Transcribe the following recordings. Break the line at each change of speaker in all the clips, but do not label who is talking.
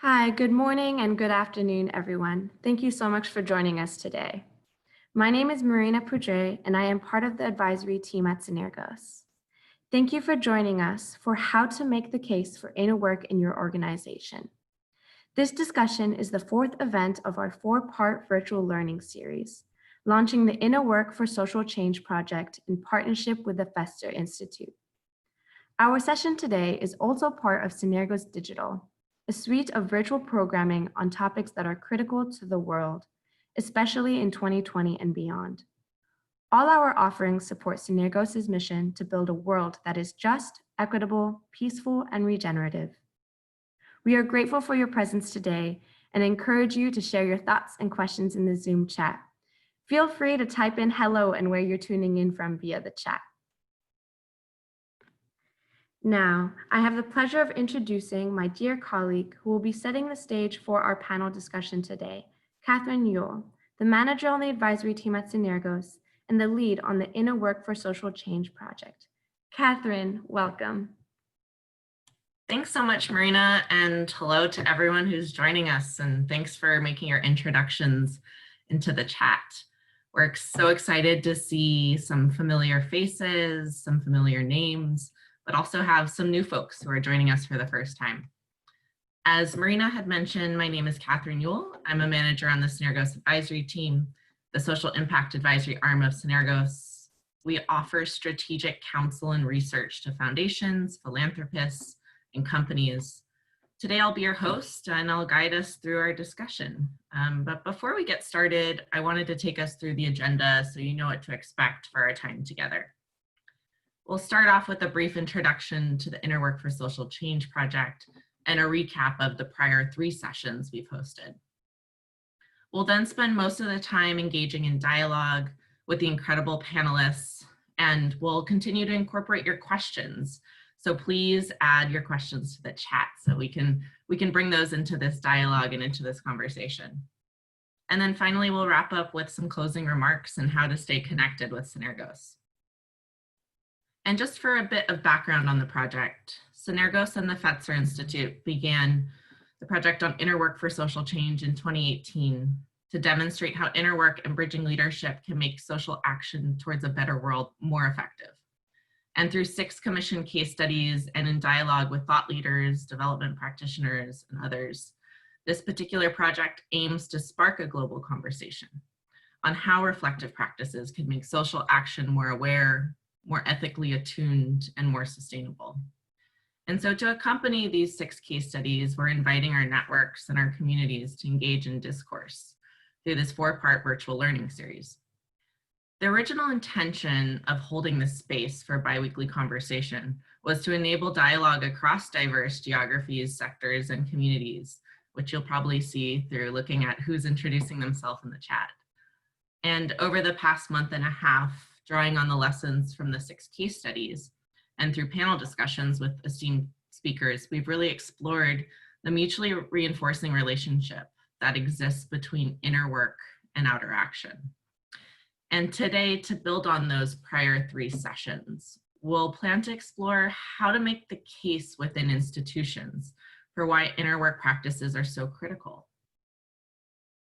Hi, good morning and good afternoon, everyone. Thank you so much for joining us today. My name is Marina Pudre, and I am part of the advisory team at Synergos. Thank you for joining us for how to make the case for inner work in your organization. This discussion is the fourth event of our four-part virtual learning series, launching the Inner Work for Social Change project in partnership with the Fester Institute. Our session today is also part of Synergos Digital, a suite of virtual programming on topics that are critical to the world, especially in 2020 and beyond. All our offerings support Synergos' mission to build a world that is just, equitable, peaceful, and regenerative. We are grateful for your presence today and encourage you to share your thoughts and questions in the Zoom chat. Feel free to type in hello and where you're tuning in from via the chat. Now, I have the pleasure of introducing my dear colleague who will be setting the stage for our panel discussion today, Catherine Yule, the manager on the advisory team at Synergos and the lead on the Inner Work for Social Change project. Catherine, welcome.
Thanks so much, Marina, and hello to everyone who's joining us, and thanks for making your introductions into the chat. We're so excited to see some familiar faces, some familiar names, but also have some new folks who are joining us for the first time. As Marina had mentioned, my name is Catherine Yule. I'm a manager on the Synergos Advisory team, the social impact advisory arm of Synergos. We offer strategic counsel and research to foundations, philanthropists, and companies. Today I'll be your host and I'll guide us through our discussion. But before we get started, I wanted to take us through the agenda so you know what to expect for our time together. We'll start off with a brief introduction to the Inner Work for Social Change project and a recap of the prior 3 sessions we've hosted. We'll then spend most of the time engaging in dialogue with the incredible panelists, and we'll continue to incorporate your questions. So please add your questions to the chat so we can bring those into this dialogue and into this conversation. And then finally, we'll wrap up with some closing remarks and how to stay connected with Synergos. And just for a bit of background on the project, Synergos and the Fester Institute began the project on Inner Work for Social Change in 2018 to demonstrate how inner work and bridging leadership can make social action towards a better world more effective. And through 6 commissioned case studies and in dialogue with thought leaders, development practitioners, and others, this particular project aims to spark a global conversation on how reflective practices can make social action more aware, more ethically attuned, and more sustainable. And so to accompany these 6 case studies, we're inviting our networks and our communities to engage in discourse through this 4-part virtual learning series. The original intention of holding this space for biweekly conversation was to enable dialogue across diverse geographies, sectors, and communities, which you'll probably see through looking at who's introducing themselves in the chat. And over the past month and a half, drawing on the lessons from the 6 case studies and through panel discussions with esteemed speakers, we've really explored the mutually reinforcing relationship that exists between inner work and outer action. And today, to build on those prior 3 sessions, we'll plan to explore how to make the case within institutions for why inner work practices are so critical.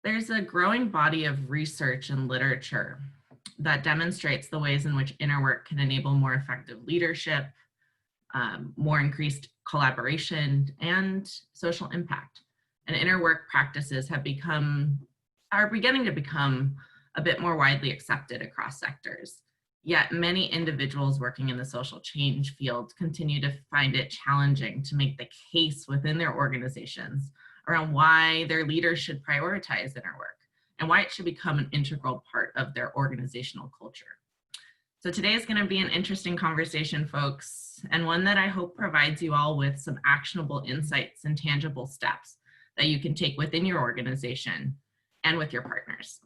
There's a growing body of research and literature that demonstrates the ways in which inner work can enable more effective leadership, more increased collaboration, and social impact. And inner work practices are beginning to become a bit more widely accepted across sectors. Yet many individuals working in the social change field continue to find it challenging to make the case within their organizations around why their leaders should prioritize inner work and why it should become an integral part of their organizational culture. So today is going to be an interesting conversation, folks, and one that I hope provides you all with some actionable insights and tangible steps that you can take within your organization and with your partners.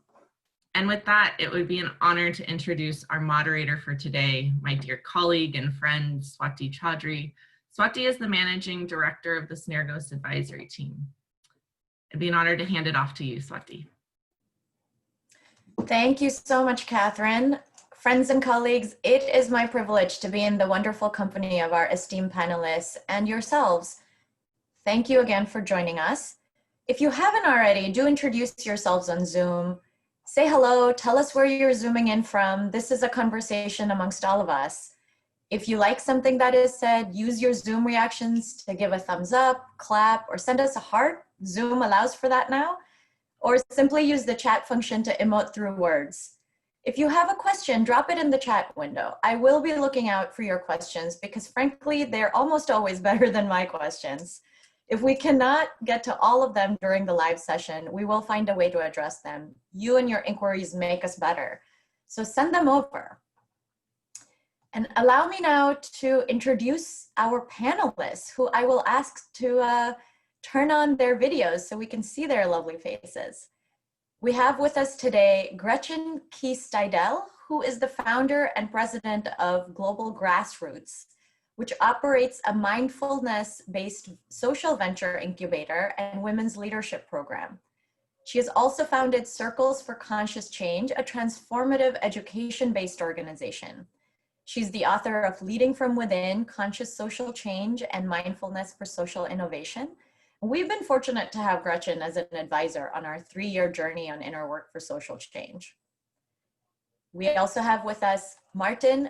And with that, it would be an honor to introduce our moderator for today, my dear colleague and friend, Swati Chaudhary. Swati is the Managing Director of the Synergos Advisory team. It'd be an honor to hand it off to you, Swati.
Thank you so much, Catherine. Friends and colleagues, it is my privilege to be in the wonderful company of our esteemed panelists and yourselves. Thank you again for joining us. If you haven't already, do introduce yourselves on Zoom. Say hello, tell us where you're Zooming in from. This is a conversation amongst all of us. If you like something that is said, use your Zoom reactions to give a thumbs up, clap, or send us a heart. Zoom allows for that now. Or simply use the chat function to emote through words. If you have a question, drop it in the chat window. I will be looking out for your questions because frankly, they're almost always better than my questions. If we cannot get to all of them during the live session, we will find a way to address them. You and your inquiries make us better. So send them over. And allow me now to introduce our panelists who I will ask to turn on their videos so we can see their lovely faces. We have with us today Gretchen Keys-Steidel, who is the founder and president of Global Grassroots, which operates a mindfulness-based social venture incubator and women's leadership program. She has also founded Circles for Conscious Change, a transformative education-based organization. She's the author of Leading from Within, Conscious Social Change and Mindfulness for Social Innovation. We've been fortunate to have Gretchen as an advisor on our 3-year journey on inner work for social change. We also have with us Martin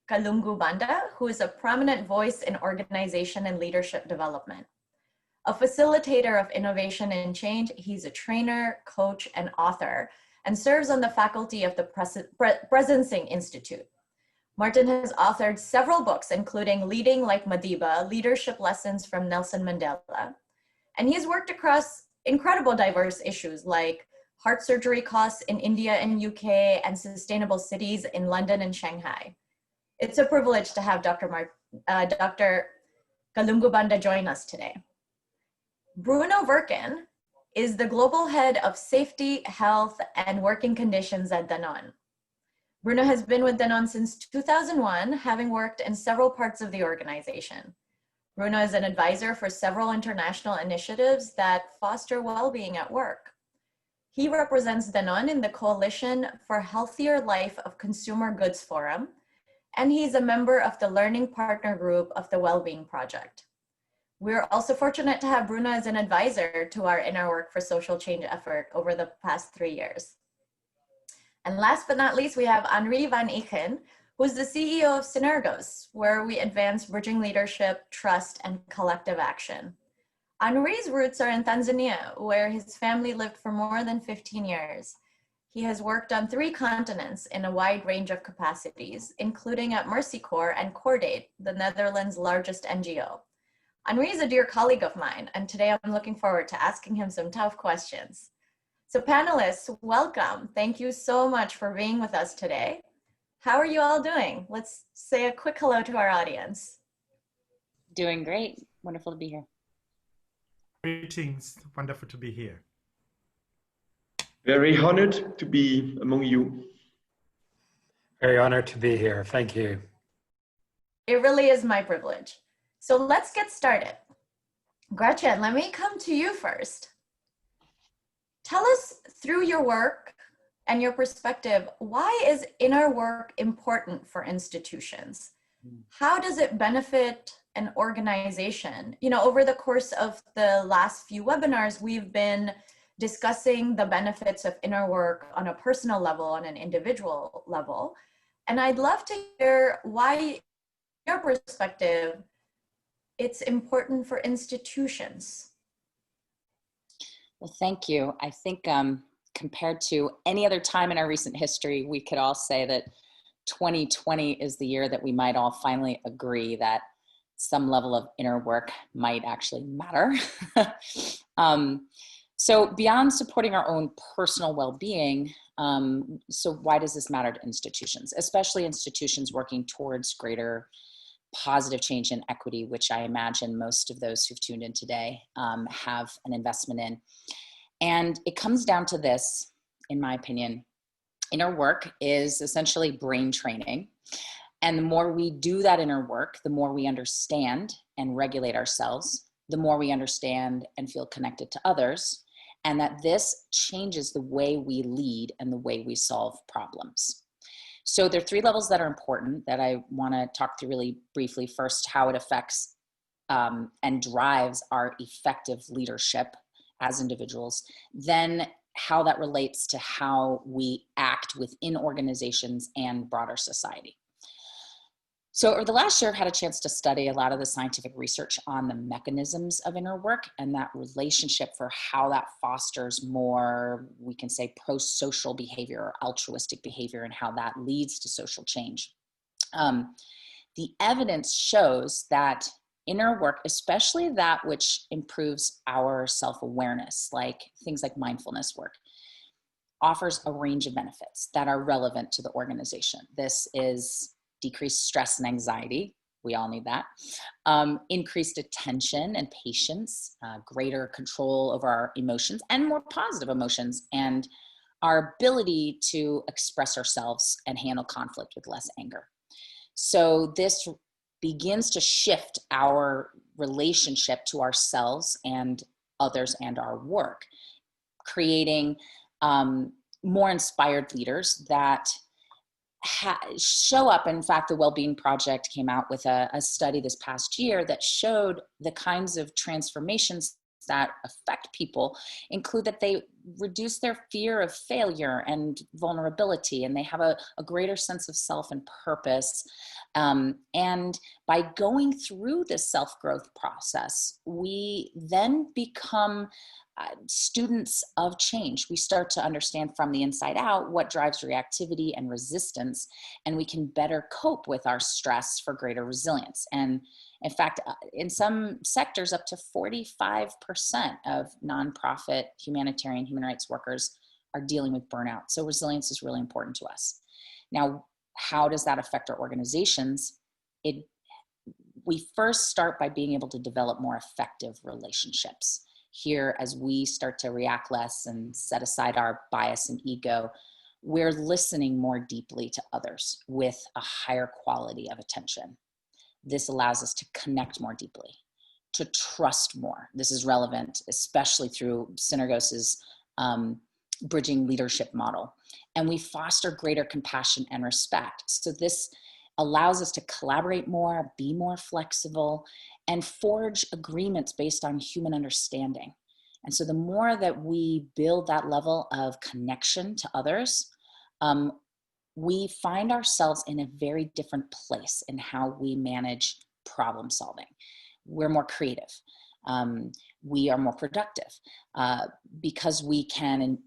Kalungu-Banda, who is a prominent voice in organization and leadership development. A facilitator of innovation and change, he's a trainer, coach, and author, and serves on the faculty of the Presencing Institute. Martin has authored several books, including Leading Like Madiba, Leadership Lessons from Nelson Mandela. And he's worked across incredible diverse issues like heart surgery costs in India and UK and sustainable cities in London and Shanghai. It's a privilege to have Dr. Kalungu-Banda join us today. Bruno Verken is the global head of safety, health, and working conditions at Danone. Bruno has been with Danone since 2001, having worked in several parts of the organization. Bruno is an advisor for several international initiatives that foster well-being at work. He represents Danone in the Coalition for Healthier Life of Consumer Goods Forum, and he's a member of the Learning Partner Group of the Wellbeing Project. We're also fortunate to have Bruno as an advisor to our Inner Work for Social Change effort over the past 3 years. And last but not least, we have Anri Van Ichen, who's the CEO of Synergos, where we advance bridging leadership, trust, and collective action. Anri's roots are in Tanzania, where his family lived for more than 15 years. He has worked on 3 continents in a wide range of capacities, including at Mercy Corps and Cordate, the Netherlands' largest NGO. Anri is a dear colleague of mine, and today I'm looking forward to asking him some tough questions. So panelists, welcome. Thank you so much for being with us today. How are you all doing? Let's say a quick hello to our audience.
Doing great. Wonderful to be here.
Greetings. Wonderful to be here.
Very honored to be among you.
Very honored to be here. Thank you.
It really is my privilege. So let's get started. Gretchen, let me come to you first. Tell us through your work and your perspective, why is inner work important for institutions? How does it benefit an organization? You know, over the course of the last few webinars, we've been discussing the benefits of inner work on a personal level, on an individual level. And I'd love to hear why, in your perspective, it's important for institutions.
Well, thank you. I think compared to any other time in our recent history, we could all say that 2020 is the year that we might all finally agree that some level of inner work might actually matter. So beyond supporting our own personal well-being, so why does this matter to institutions, especially institutions working towards greater positive change and equity, which I imagine most of those who've tuned in today have an investment in. And it comes down to this, in my opinion. Inner work is essentially brain training. And the more we do that inner work, the more we understand and regulate ourselves, the more we understand and feel connected to others, and that this changes the way we lead and the way we solve problems. So there are 3 levels that are important that I want to talk through really briefly. First, how it affects and drives our effective leadership as individuals, then how that relates to how we act within organizations and broader society. So over the last year, I've had a chance to study a lot of the scientific research on the mechanisms of inner work and that relationship for how that fosters more, we can say, pro-social behavior or altruistic behavior, and how that leads to social change. The evidence shows that inner work, especially that which improves our self-awareness, like things like mindfulness work, offers a range of benefits that are relevant to the organization. This is decreased stress and anxiety. We all need that. Increased attention and patience, greater control over our emotions and more positive emotions, and our ability to express ourselves and handle conflict with less anger. So this begins to shift our relationship to ourselves and others and our work, creating more inspired leaders that show up. In fact, the Wellbeing Project came out with a study this past year that showed the kinds of transformations that affect people include that they reduce their fear of failure and vulnerability, and they have a greater sense of self and purpose. And by going through this self-growth process, we then become students of change. We start to understand from the inside out what drives reactivity and resistance, and we can better cope with our stress for greater resilience. And in fact, in some sectors, up to 45% of nonprofit humanitarian human rights workers are dealing with burnout. So resilience is really important to us. Now, how does that affect our organizations? We first start by being able to develop more effective relationships. Here, as we start to react less and set aside our bias and ego, we're listening more deeply to others with a higher quality of attention. This allows us to connect more deeply, to trust more. This is relevant, especially through Synergos's bridging leadership model. And we foster greater compassion and respect. So this allows us to collaborate more, be more flexible, and forge agreements based on human understanding. And so the more that we build that level of connection to others, we find ourselves in a very different place in how we manage problem solving. We're more creative. We are more productive because we can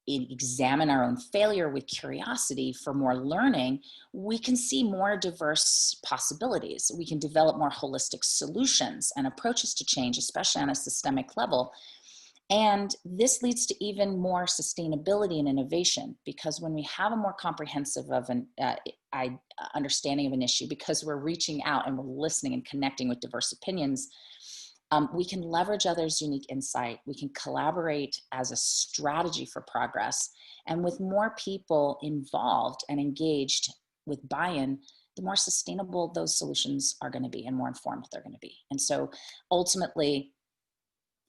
examine our own failure with curiosity for more learning. We can see more diverse possibilities. We can develop more holistic solutions and approaches to change, especially on a systemic level. And this leads to even more sustainability and innovation, because when we have a more comprehensive of an understanding of an issue, because we're reaching out and we're listening and connecting with diverse opinions, we can leverage others' unique insight. We can collaborate as a strategy for progress. And with more people involved and engaged with buy-in, the more sustainable those solutions are going to be and more informed they're going to be. And so ultimately,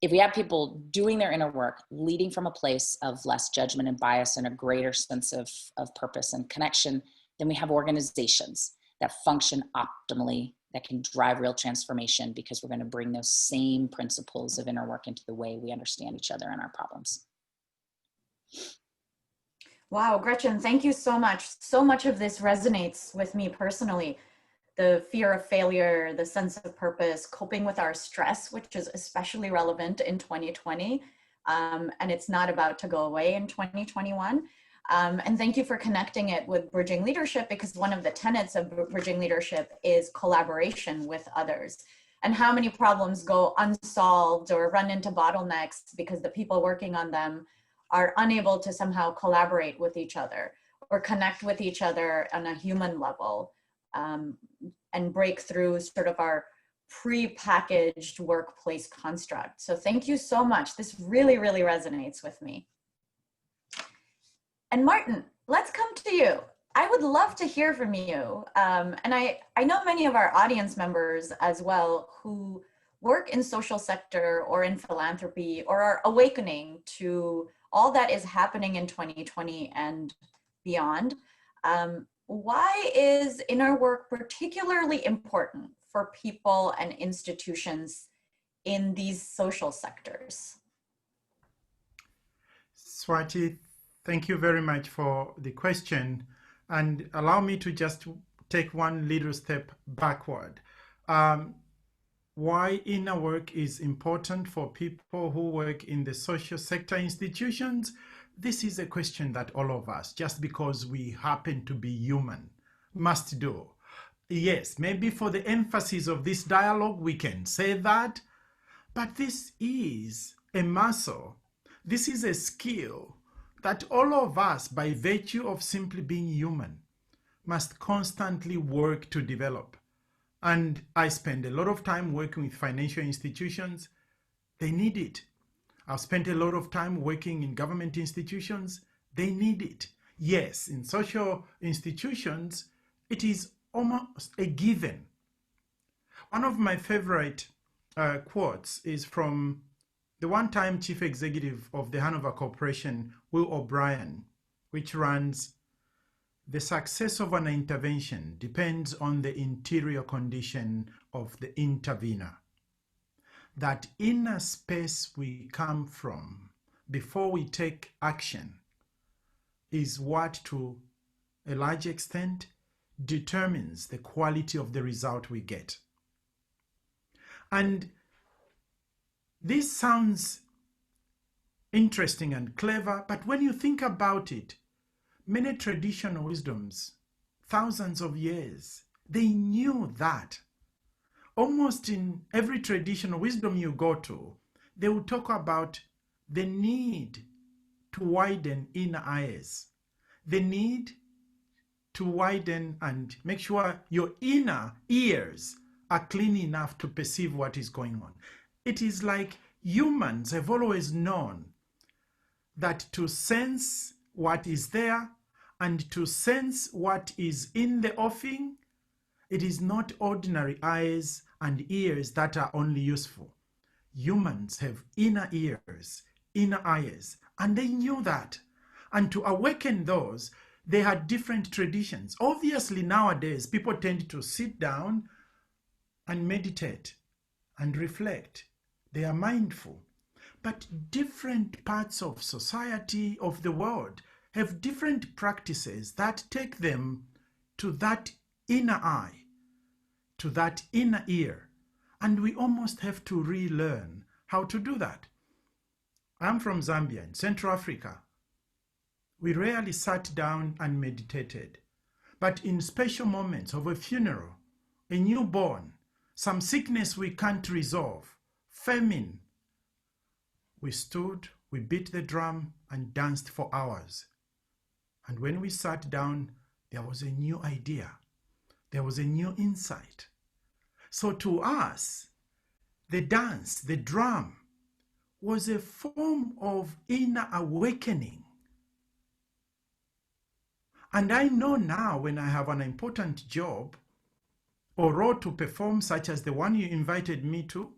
if we have people doing their inner work, leading from a place of less judgment and bias and a greater sense of purpose and connection, then we have organizations that function optimally, that can drive real transformation, because we're going to bring those same principles of inner work into the way we understand each other and our problems.
Wow, Gretchen, thank you so much. So much of this resonates with me personally. The fear of failure, the sense of purpose, coping with our stress, which is especially relevant in 2020. And it's not about to go away in 2021. And thank you for connecting it with bridging leadership, because one of the tenets of bridging leadership is collaboration with others. And how many problems go unsolved or run into bottlenecks because the people working on them are unable to somehow collaborate with each other or connect with each other on a human level, and break through sort of our pre-packaged workplace construct. So thank you so much. This really, really resonates with me. And Martin, let's come to you. I would love to hear from you. And I know many of our audience members as well who work in social sector or in philanthropy or are awakening to all that is happening in 2020 and beyond. Why is inner work particularly important for people and institutions in these social sectors?
Swati, thank you very much for the question. And allow me to just take one little step backward. Why inner work is important for people who work in the social sector institutions? This is a question that all of us, just because we happen to be human, must do. Yes, maybe for the emphasis of this dialogue, we can say that, but this is a muscle. This is a skill that all of us, by virtue of simply being human, must constantly work to develop. And I spend a lot of time working with financial institutions. They need it. I've spent a lot of time working in government institutions. They need it. Yes, in social institutions, it is almost a given. One of my favorite quotes is from the one-time chief executive of the Hanover Corporation, Will O'Brien, which runs, "The success of an intervention depends on the interior condition of the intervener." That inner space we come from before we take action is what, to a large extent, determines the quality of the result we get. And this sounds interesting and clever, but when you think about it, many traditional wisdoms, thousands of years, they knew that. Almost in every traditional wisdom you go to, they will talk about the need to widen inner eyes, the need to widen and make sure your inner ears are clean enough to perceive what is going on. It is like humans have always known that to sense what is there and to sense what is in the offing, it is not ordinary eyes and ears that are only useful. Humans have inner ears, inner eyes, and they knew that. And to awaken those, they had different traditions. Obviously, nowadays, people tend to sit down and meditate and reflect. They are mindful. But different parts of society, of the world, have different practices that take them to that inner eye, to that inner ear. And we almost have to relearn how to do that. I'm from Zambia, in Central Africa. We rarely sat down and meditated. But in special moments of a funeral, a newborn, some sickness we can't resolve, famine, we stood, we beat the drum and danced for hours. And when we sat down, there was a new idea. There was a new insight. So to us, the dance, the drum, was a form of inner awakening. And I know now when I have an important job or role to perform, such as the one you invited me to,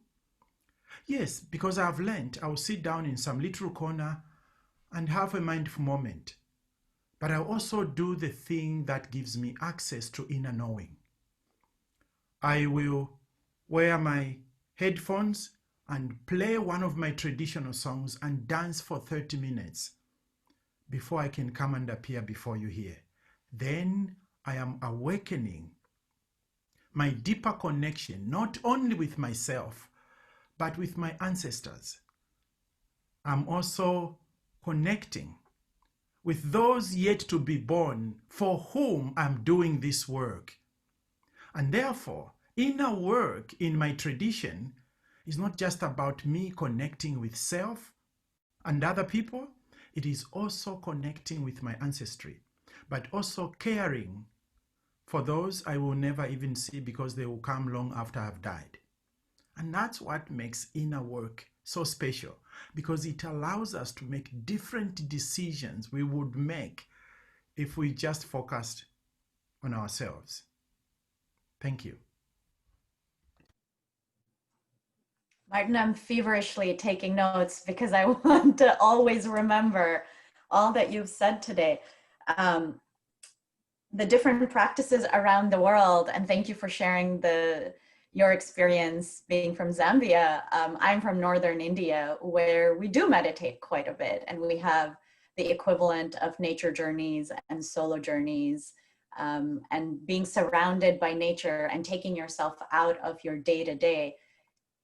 yes, because I've learned, I'll sit down in some little corner and have a mindful moment. But I also do the thing that gives me access to inner knowing. I will wear my headphones and play one of my traditional songs and dance for 30 minutes before I can come and appear before you here. Then I am awakening my deeper connection, not only with myself, but with my ancestors. I'm also connecting with those yet to be born for whom I'm doing this work. And therefore, inner work in my tradition is not just about me connecting with self and other people, it is also connecting with my ancestry, but also caring for those I will never even see because they will come long after I've died. And that's what makes inner work so special, because it allows us to make different decisions we would make if we just focused on ourselves. Thank you.
Martin, I'm feverishly taking notes because I want to always remember all that you've said today. The different practices around the world, and thank you for sharing your experience being from Zambia. I'm from northern India, where we do meditate quite a bit, and we have the equivalent of nature journeys and solo journeys, and being surrounded by nature and taking yourself out of your day-to-day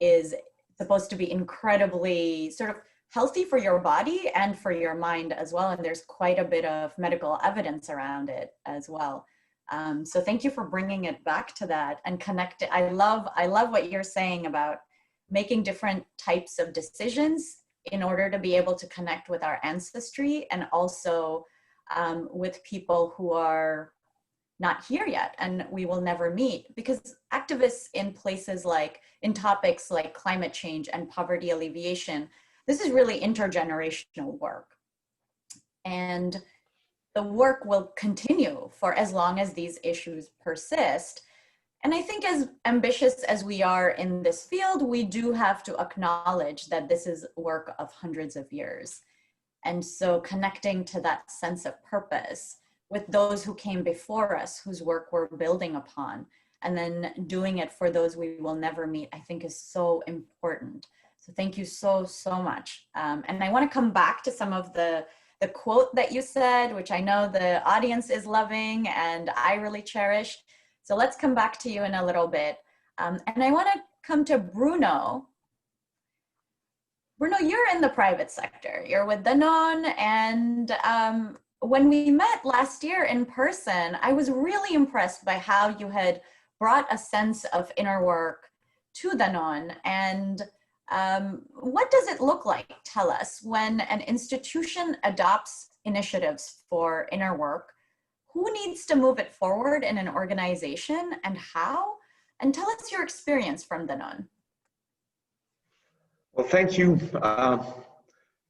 is supposed to be incredibly sort of healthy for your body and for your mind as well. And there's quite a bit of medical evidence around it as well. So thank you for bringing it back to that and connect it. I love what you're saying about making different types of decisions in order to be able to connect with our ancestry and also with people who are not here yet and we will never meet, because activists in places like, in topics like climate change and poverty alleviation, this is really intergenerational work. And the work will continue for as long as these issues persist. And I think as ambitious as we are in this field, we do have to acknowledge that this is work of hundreds of years. And so connecting to that sense of purpose with those who came before us, whose work we're building upon, and then doing it for those we will never meet, I think is so important. So thank you so, so much. And I want to come back to some of the quote that you said, which I know the audience is loving and I really cherish. So let's come back to you in a little bit. And I want to come to Bruno. Bruno, you're in the private sector. You're with Danone, and when we met last year in person, I was really impressed by how you had brought a sense of inner work to Danone. And what does it look like, tell us, when an institution adopts initiatives for inner work? Who needs to move it forward in an organization and how? And tell us your experience from Danone.
Well, thank you.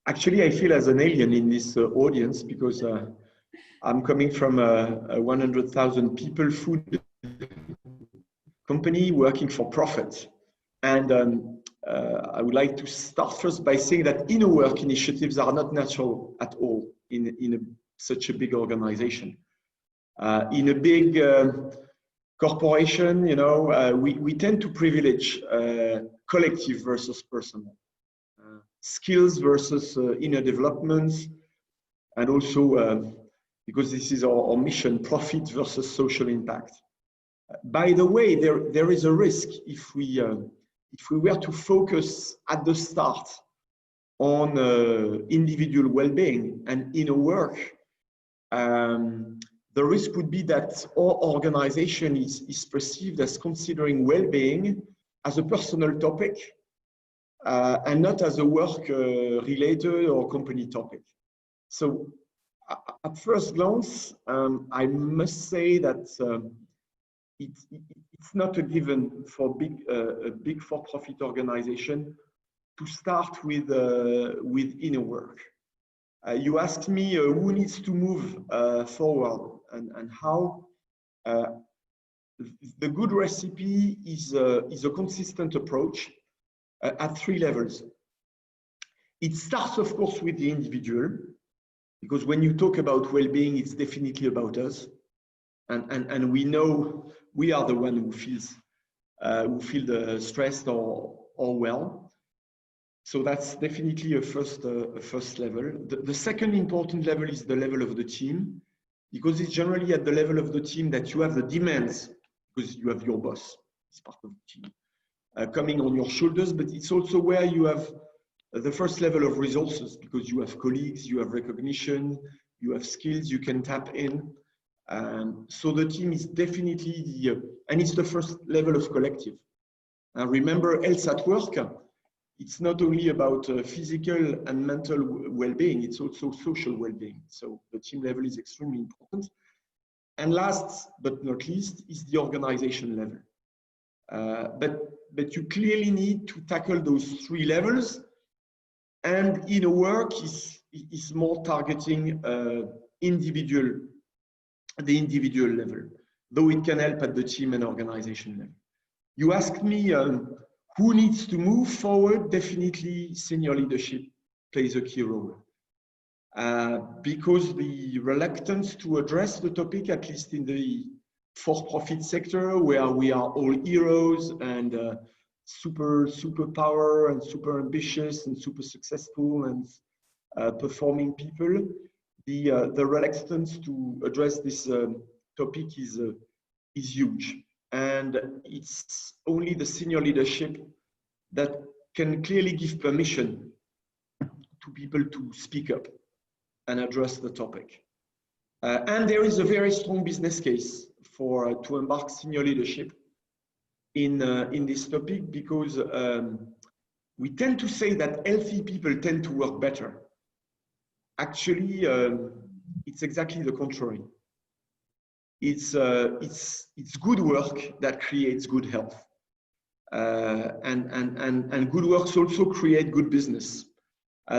Actually, I feel as an alien in this audience because I'm coming from a 100,000 people food company working for profit. And I would like to start first by saying that inner work initiatives are not natural at all in such a big organization. In a big corporation, you know, we tend to privilege collective versus personal. Skills versus inner development, and also because this is our mission, profit versus social impact. By the way, there is a risk if we were to focus at the start on individual well-being and inner work. The risk would be that our organization is perceived as considering well-being as a personal topic. And not as a work-related or company topic. So at first glance, I must say that it's not a given for a big for-profit organization to start with inner work. You asked me who needs to move forward and how. The good recipe is a consistent approach at three levels. It starts, of course, with the individual, because when you talk about well-being, it's definitely about us, and we know we are the one who feel the stressed or well. So that's definitely a first level. The second important level is the level of the team, because it's generally at the level of the team that you have the demands, because you have your boss, it's part of the team. Coming on your shoulders, but it's also where you have the first level of resources, because you have colleagues, you have recognition, you have skills you can tap in. So the team is definitely and it's the first level of collective. Remember, health at work, it's not only about physical and mental well-being, it's also social well-being. So the team level is extremely important. And last but not least is the organization level. But you clearly need to tackle those three levels, and inner work is more targeting the individual level, though it can help at the team and organization level. You asked me who needs to move forward. Definitely senior leadership plays a key role, because the reluctance to address the topic, at least in the for-profit sector, where we are all heroes and super power and super ambitious and super successful, and performing people, the reluctance to address this topic is huge. And it's only the senior leadership that can clearly give permission to people to speak up and address the topic. And there is a very strong business case for to embark senior leadership in this topic, because we tend to say that healthy people tend to work better. Actually, it's exactly the contrary. It's good work that creates good health, and good works also create good business.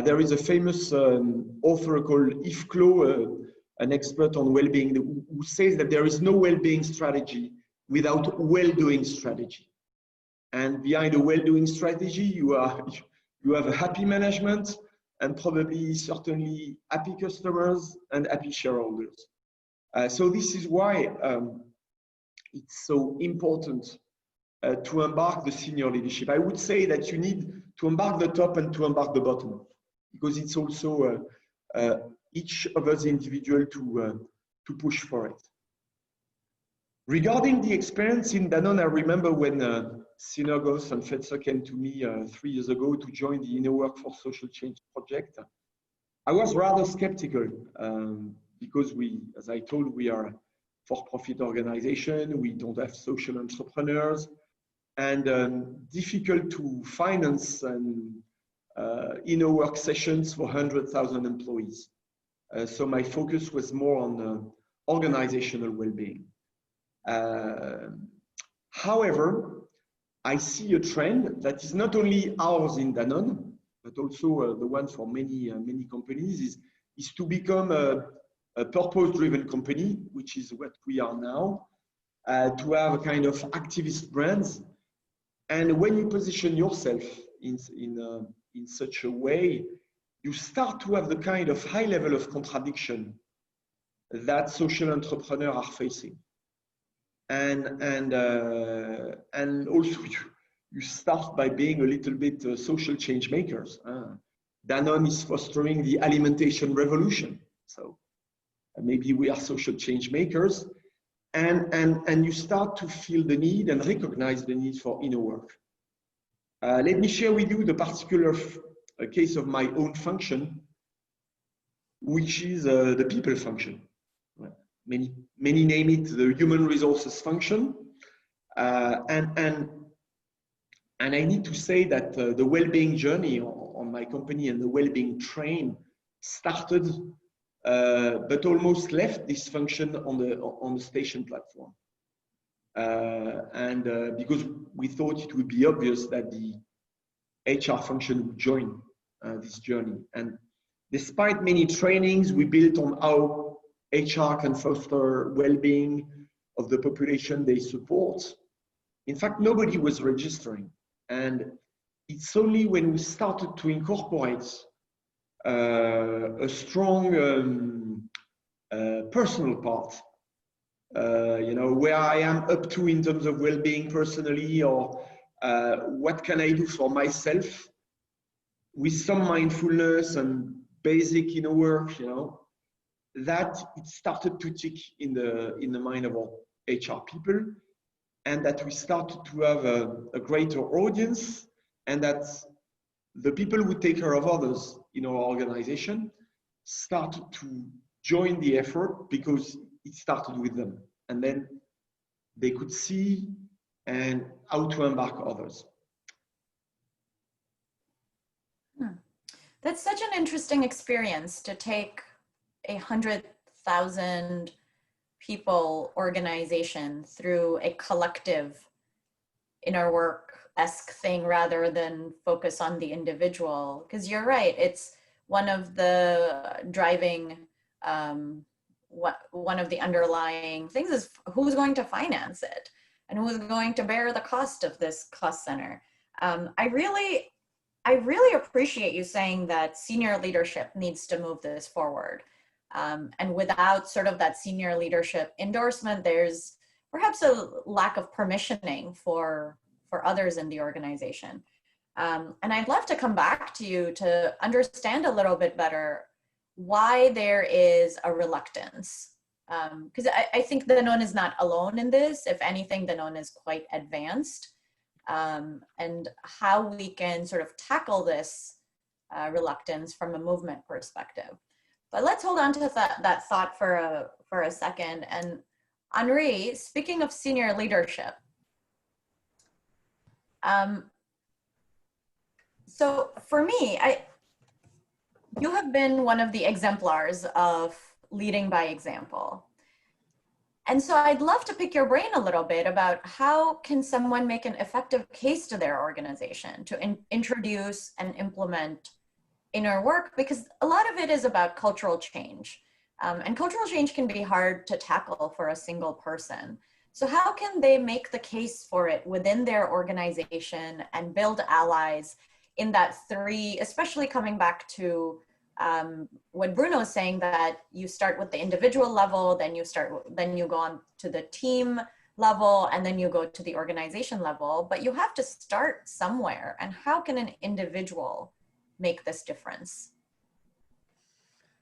There is a famous author called Yves Clos, an expert on well-being, who says that there is no well-being strategy without well-doing strategy. And behind a well-doing strategy, you have a happy management, and probably certainly happy customers and happy shareholders. So this is why it's so important to embark the senior leadership. I would say that you need to embark the top and to embark the bottom, because it's also each of us individual to push for it. Regarding the experience in Danone, I remember when Synergos and Fetzer came to me 3 years ago to join the Inner Work for Social Change project. I was rather skeptical because as I told, we are a for-profit organization, we don't have social entrepreneurs, and difficult to finance and inner work sessions for 100,000 employees. So my focus was more on organizational well-being. However, I see a trend that is not only ours in Danone, but also the one for many companies, is to become a purpose-driven company, which is what we are now, to have a kind of activist brands. And when you position yourself in such a way, you start to have the kind of high level of contradiction that social entrepreneurs are facing. And also you start by being a little bit social change makers. Danone is fostering the alimentation revolution. So maybe we are social change makers, and you start to feel the need and recognize the need for inner work. Let me share with you the particular case of my own function, which is the people function. Many name it the human resources function, and I need to say that the well-being journey on my company and the well-being train started, but almost left this function on the station platform, because we thought it would be obvious that the HR function would join this journey. And despite many trainings we built on how HR can foster well-being of the population they support, in fact, nobody was registering. And it's only when we started to incorporate a strong personal part, where I am up to in terms of well-being personally, or what can I do for myself with some mindfulness and basic inner work, that it started to tick in the mind of our HR people, and that we started to have a greater audience, and that the people who take care of others in our organization started to join the effort because it started with them, and then they could see and how to embark others.
That's such an interesting experience, to take 100,000 people organization through a collective inner work-esque thing rather than focus on the individual. Because you're right, it's one of the driving, one of the underlying things is who's going to finance it and who's going to bear the cost of this cost center. I really appreciate you saying that senior leadership needs to move this forward. And without sort of that senior leadership endorsement, there's perhaps a lack of permissioning for others in the organization. And I'd love to come back to you to understand a little bit better why there is a reluctance. Because I think Danone is not alone in this. If anything, Danone is quite advanced. And how we can sort of tackle this reluctance from a movement perspective. But let's hold on to that thought for a second. And Anri, speaking of senior leadership, so for me, you have been one of the exemplars of leading by example. And so I'd love to pick your brain a little bit about how can someone make an effective case to their organization to introduce and implement inner work, because a lot of it is about cultural change. And cultural change can be hard to tackle for a single person. So how can they make the case for it within their organization and build allies in that especially coming back to what Bruno is saying, that you start with the individual level, then you go on to the team level, and then you go to the organization level, but you have to start somewhere. And how can an individual make this difference?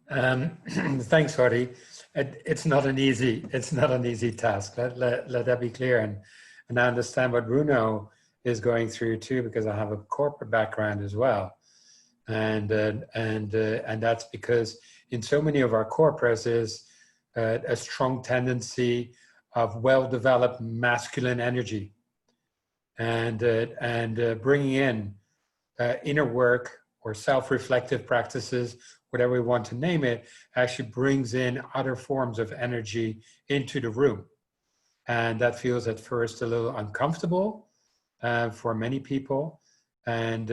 Thanks, Swati. It's not an easy task. Let that be clear. And I understand what Bruno is going through too, because I have a corporate background as well. And that's because in so many of our corporates is a strong tendency of well-developed masculine energy, and bringing in inner work or self-reflective practices, whatever we want to name it, actually brings in other forms of energy into the room. And that feels at first a little uncomfortable for many people. And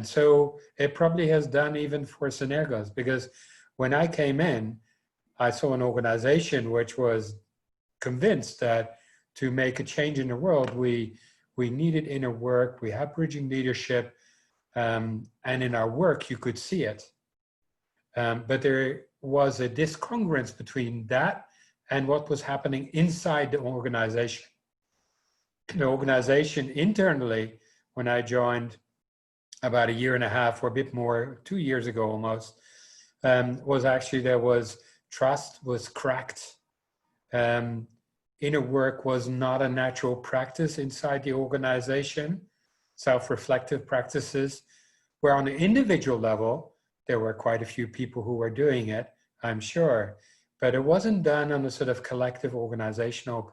so it probably has done even for Synergos, because when I came in, I saw an organization which was convinced that to make a change in the world, we needed inner work, we had bridging leadership, and in our work, you could see it. But there was a discongruence between that and what was happening inside the organization. The organization internally, when I joined about 1.5 years or a bit more, 2 years ago almost, was actually there was trust was cracked. Inner work was not a natural practice inside the organization, self-reflective practices, where on an individual level, there were quite a few people who were doing it, I'm sure, but it wasn't done on a sort of collective organizational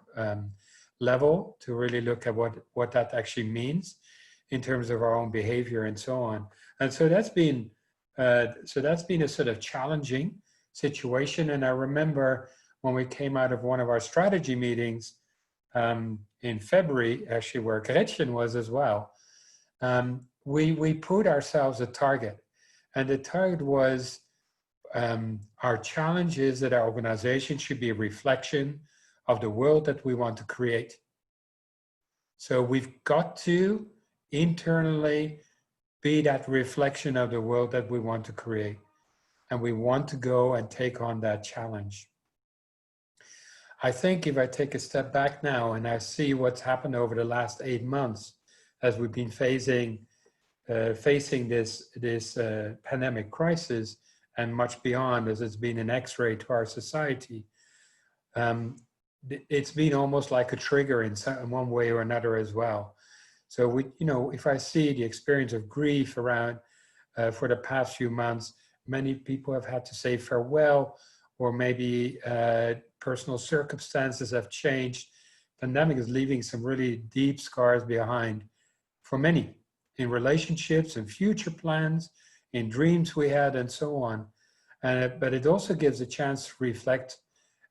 level to really look at what that actually means in terms of our own behavior and so on. And so that's been a sort of challenging situation. And I remember when we came out of one of our strategy meetings in February, actually where Gretchen was as well, we put ourselves a target. And the target was our challenge is that our organization should be a reflection of the world that we want to create. So we've got to internally be that reflection of the world that we want to create. And we want to go and take on that challenge. I think if I take a step back now and I see what's happened over the last 8 months as we've been facing this pandemic crisis, and much beyond, as it's been an X-ray to our society, it's been almost like a trigger in one way or another as well. So if I see the experience of grief around for the past few months, many people have had to say farewell, or maybe personal circumstances have changed. Pandemic is leaving some really deep scars behind for many, in relationships and future plans, in dreams we had, and so on. But it also gives a chance to reflect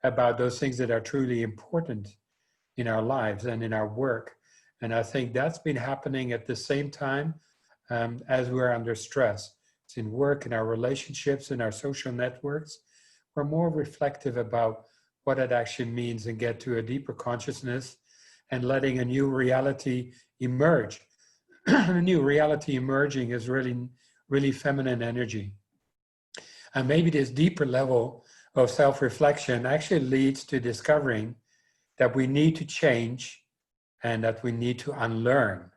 about those things that are truly important in our lives and in our work. And I think that's been happening at the same time as we're under stress. It's in work, in our relationships, in our social networks. We're more reflective about what it actually means and get to a deeper consciousness and letting a new reality emerge. A new reality emerging is really, really feminine energy. And maybe this deeper level of self-reflection actually leads to discovering that we need to change and that we need to unlearn.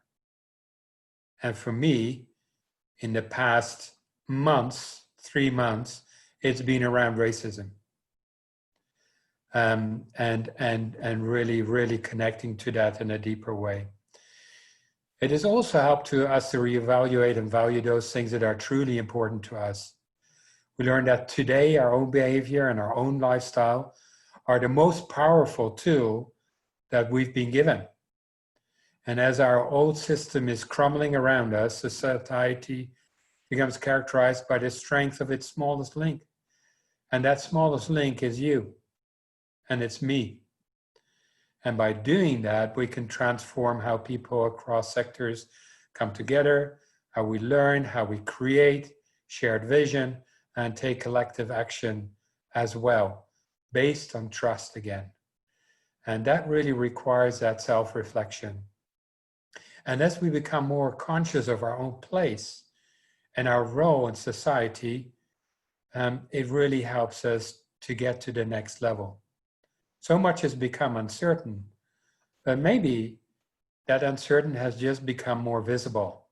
And for me, in the past months, 3 months, it's been around racism. And really connecting to that in a deeper way. It has also helped to us to reevaluate and value those things that are truly important to us. We learned that today our own behavior and our own lifestyle are the most powerful tool that we've been given. And as our old system is crumbling around us, society becomes characterized by the strength of its smallest link. And that smallest link is you, and it's me. And by doing that, we can transform how people across sectors come together, how we learn, how we create shared vision, and take collective action as well, based on trust again. And that really requires that self-reflection. And as we become more conscious of our own place and our role in society, it really helps us to get to the next level. So much has become uncertain, but maybe that uncertainty has just become more visible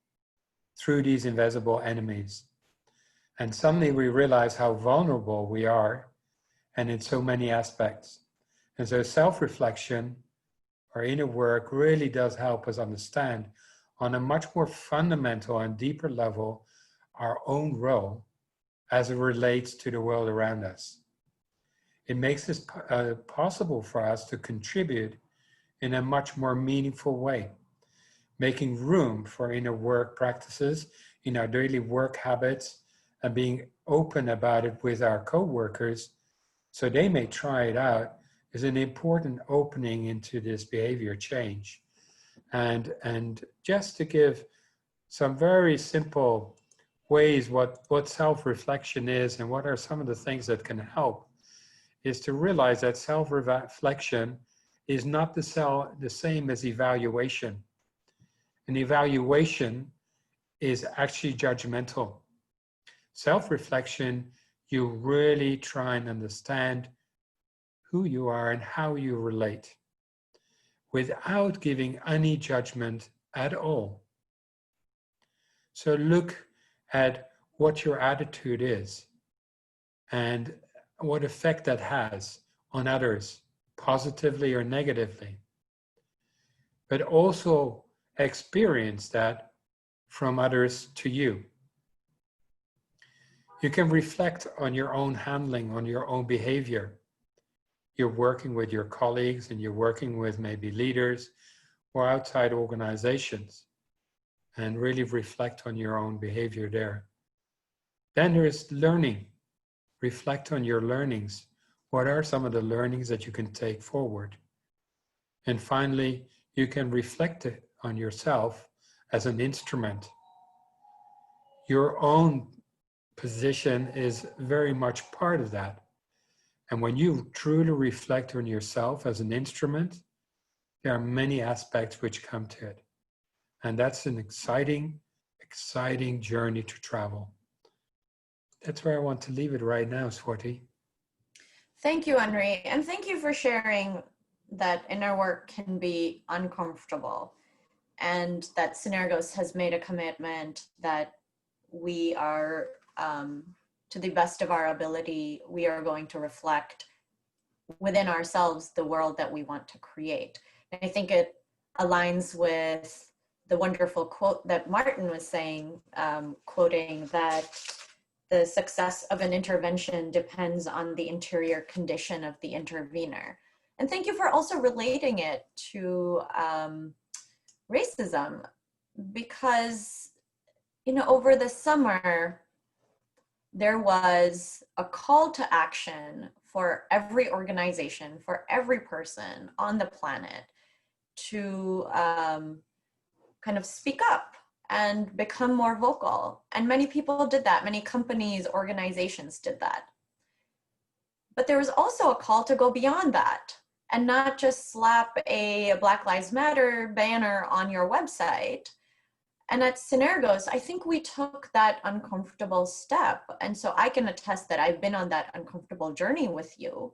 through these invisible enemies. And suddenly we realize how vulnerable we are, and in so many aspects. And so self-reflection or inner work really does help us understand on a much more fundamental and deeper level our own role as it relates to the world around us. It makes it possible for us to contribute in a much more meaningful way, making room for inner work practices in our daily work habits and being open about it with our co-workers so they may try it out is an important opening into this behavior change. And just to give some very simple ways what self-reflection is and what are some of the things that can help is to realize that self-reflection is not the same as evaluation. An evaluation is actually judgmental. Self-reflection, you really try and understand who you are and how you relate without giving any judgment at all. So look at what your attitude is and what effect that has on others, positively or negatively. But also experience that from others to you. You can reflect on your own handling, on your own behavior. You're working with your colleagues and you're working with maybe leaders or outside organizations, and really reflect on your own behavior there. Then there's learning. Reflect on your learnings. What are some of the learnings that you can take forward? And finally, you can reflect on yourself as an instrument. Your own position is very much part of that. And when you truly reflect on yourself as an instrument, there are many aspects which come to it. And that's an exciting journey to travel. That's where I want to leave it right now, Swati.
Thank you, Anri. And thank you for sharing that inner work can be uncomfortable and that Synergos has made a commitment that we are, to the best of our ability, we are going to reflect within ourselves the world that we want to create. And I think it aligns with the wonderful quote that Martin was saying, quoting that the success of an intervention depends on the interior condition of the intervener. And thank you for also relating it to racism, because, you know, over the summer, there was a call to action for every organization, for every person on the planet to kind of speak up and become more vocal. And many people did that. Many companies, organizations did that. But there was also a call to go beyond that and not just slap a Black Lives Matter banner on your website. And at Synergos, I think we took that uncomfortable step. And so I can attest that I've been on that uncomfortable journey with you,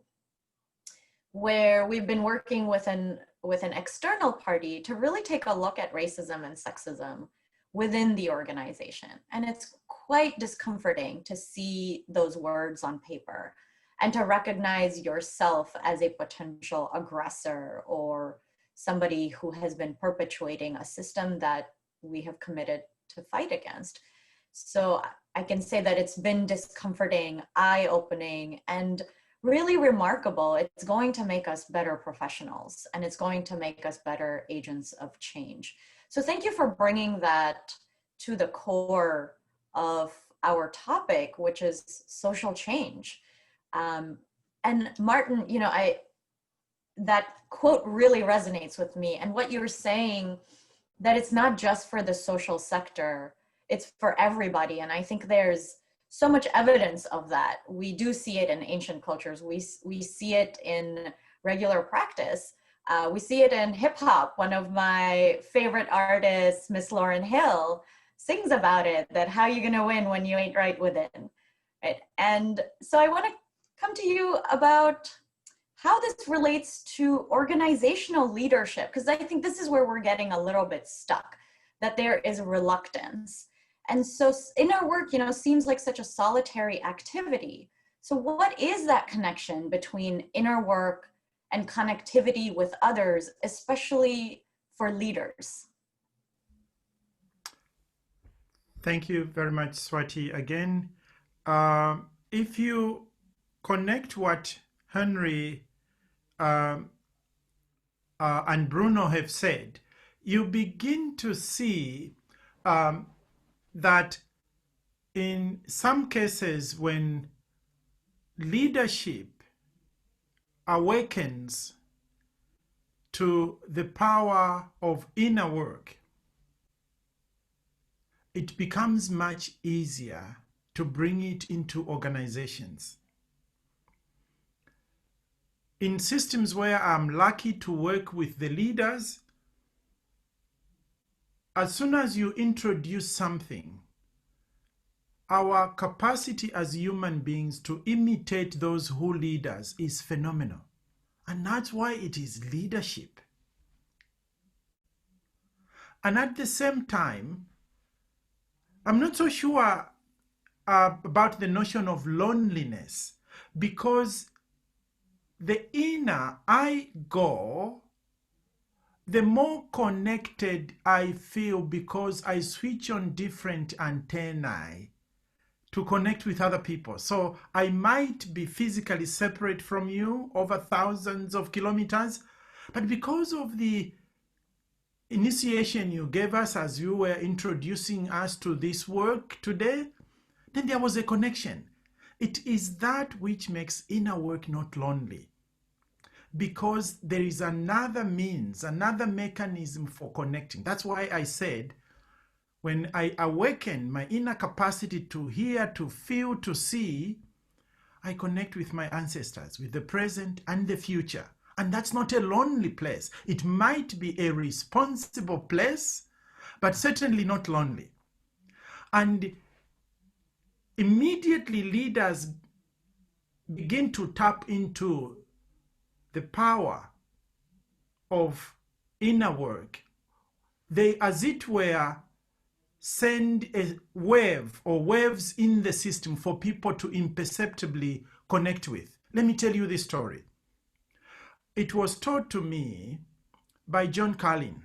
where we've been working with an external party to really take a look at racism and sexism within the organization. And it's quite discomforting to see those words on paper and to recognize yourself as a potential aggressor or somebody who has been perpetuating a system that we have committed to fight against. So I can say that it's been discomforting, eye-opening, and really remarkable. It's going to make us better professionals, and it's going to make us better agents of change. So thank you for bringing that to the core of our topic, which is social change. And Martin, you know, that quote really resonates with me. And what you're saying, that it's not just for the social sector, it's for everybody. And I think there's so much evidence of that. We do see it in ancient cultures. We see it in regular practice. We see it in hip hop. One of my favorite artists, Miss Lauryn Hill, sings about it, that how you gonna win when you ain't right within, right? And so I wanna come to you about how this relates to organizational leadership, because I think this is where we're getting a little bit stuck, that there is reluctance. And so inner work, you know, seems like such a solitary activity. So what is that connection between inner work and connectivity with others, especially for leaders?
Thank you very much, Swati. Again, if you connect what Henry and Bruno have said, you begin to see that in some cases when leadership awakens to the power of inner work, it becomes much easier to bring it into organizations. In systems where I'm lucky to work with the leaders, as soon as you introduce something, our capacity as human beings to imitate those who lead us is phenomenal. And that's why it is leadership. And at the same time, I'm not so sure about the notion of loneliness, because the inner I go, the more connected I feel, because I switch on different antennae to connect with other people. So I might be physically separate from you over thousands of kilometers, but because of the initiation you gave us as you were introducing us to this work today, then there was a connection. It is that which makes inner work not lonely, because there is another means, another mechanism for connecting. That's why I said, when I awaken my inner capacity to hear, to feel, to see, I connect with my ancestors, with the present and the future. And that's not a lonely place. It might be a responsible place, but certainly not lonely. And immediately leaders begin to tap into the power of inner work. They, as it were, send a wave or waves in the system for people to imperceptibly connect with. Let me tell you this story. It was taught to me by John Carlin,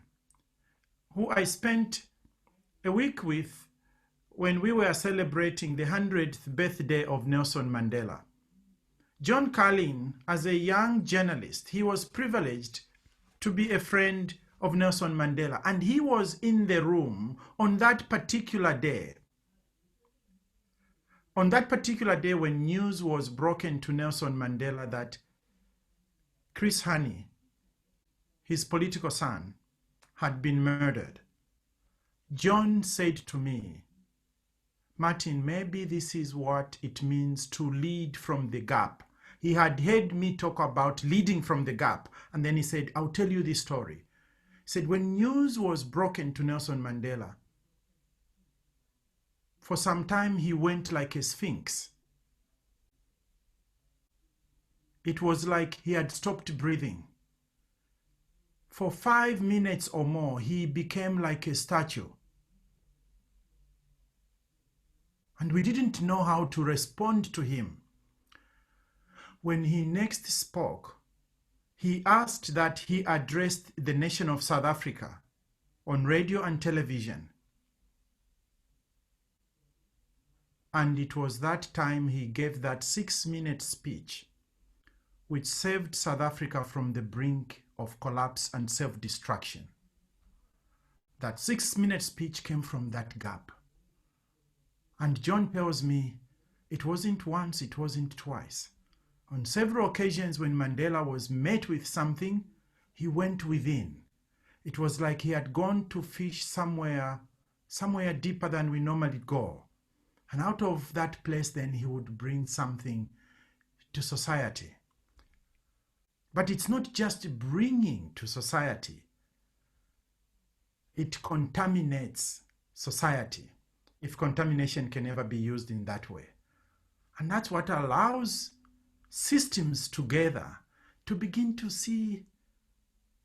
who I spent a week with when we were celebrating the 100th birthday of Nelson Mandela. John Carlin, as a young journalist, he was privileged to be a friend of Nelson Mandela, and he was in the room on that particular day. On that particular day when news was broken to Nelson Mandela that Chris Hani, his political son, had been murdered, John said to me, "Martin, maybe this is what it means to lead from the gap." He had heard me talk about leading from the gap, and then he said, "I'll tell you this story." He said, when news was broken to Nelson Mandela, for some time he went like a sphinx. It was like he had stopped breathing. For 5 minutes or more, he became like a statue. And we didn't know how to respond to him. When he next spoke, he asked that he addressed the nation of South Africa on radio and television. And it was that time he gave that 6-minute speech, which saved South Africa from the brink of collapse and self-destruction. That 6-minute speech came from that gap. And John tells me it wasn't once, it wasn't twice. On several occasions when Mandela was met with something, he went within. It was like he had gone to fish somewhere deeper than we normally go. And out of that place, then he would bring something to society. But it's not just bringing to society. It contaminates society, if contamination can ever be used in that way. And that's what allows systems together to begin to see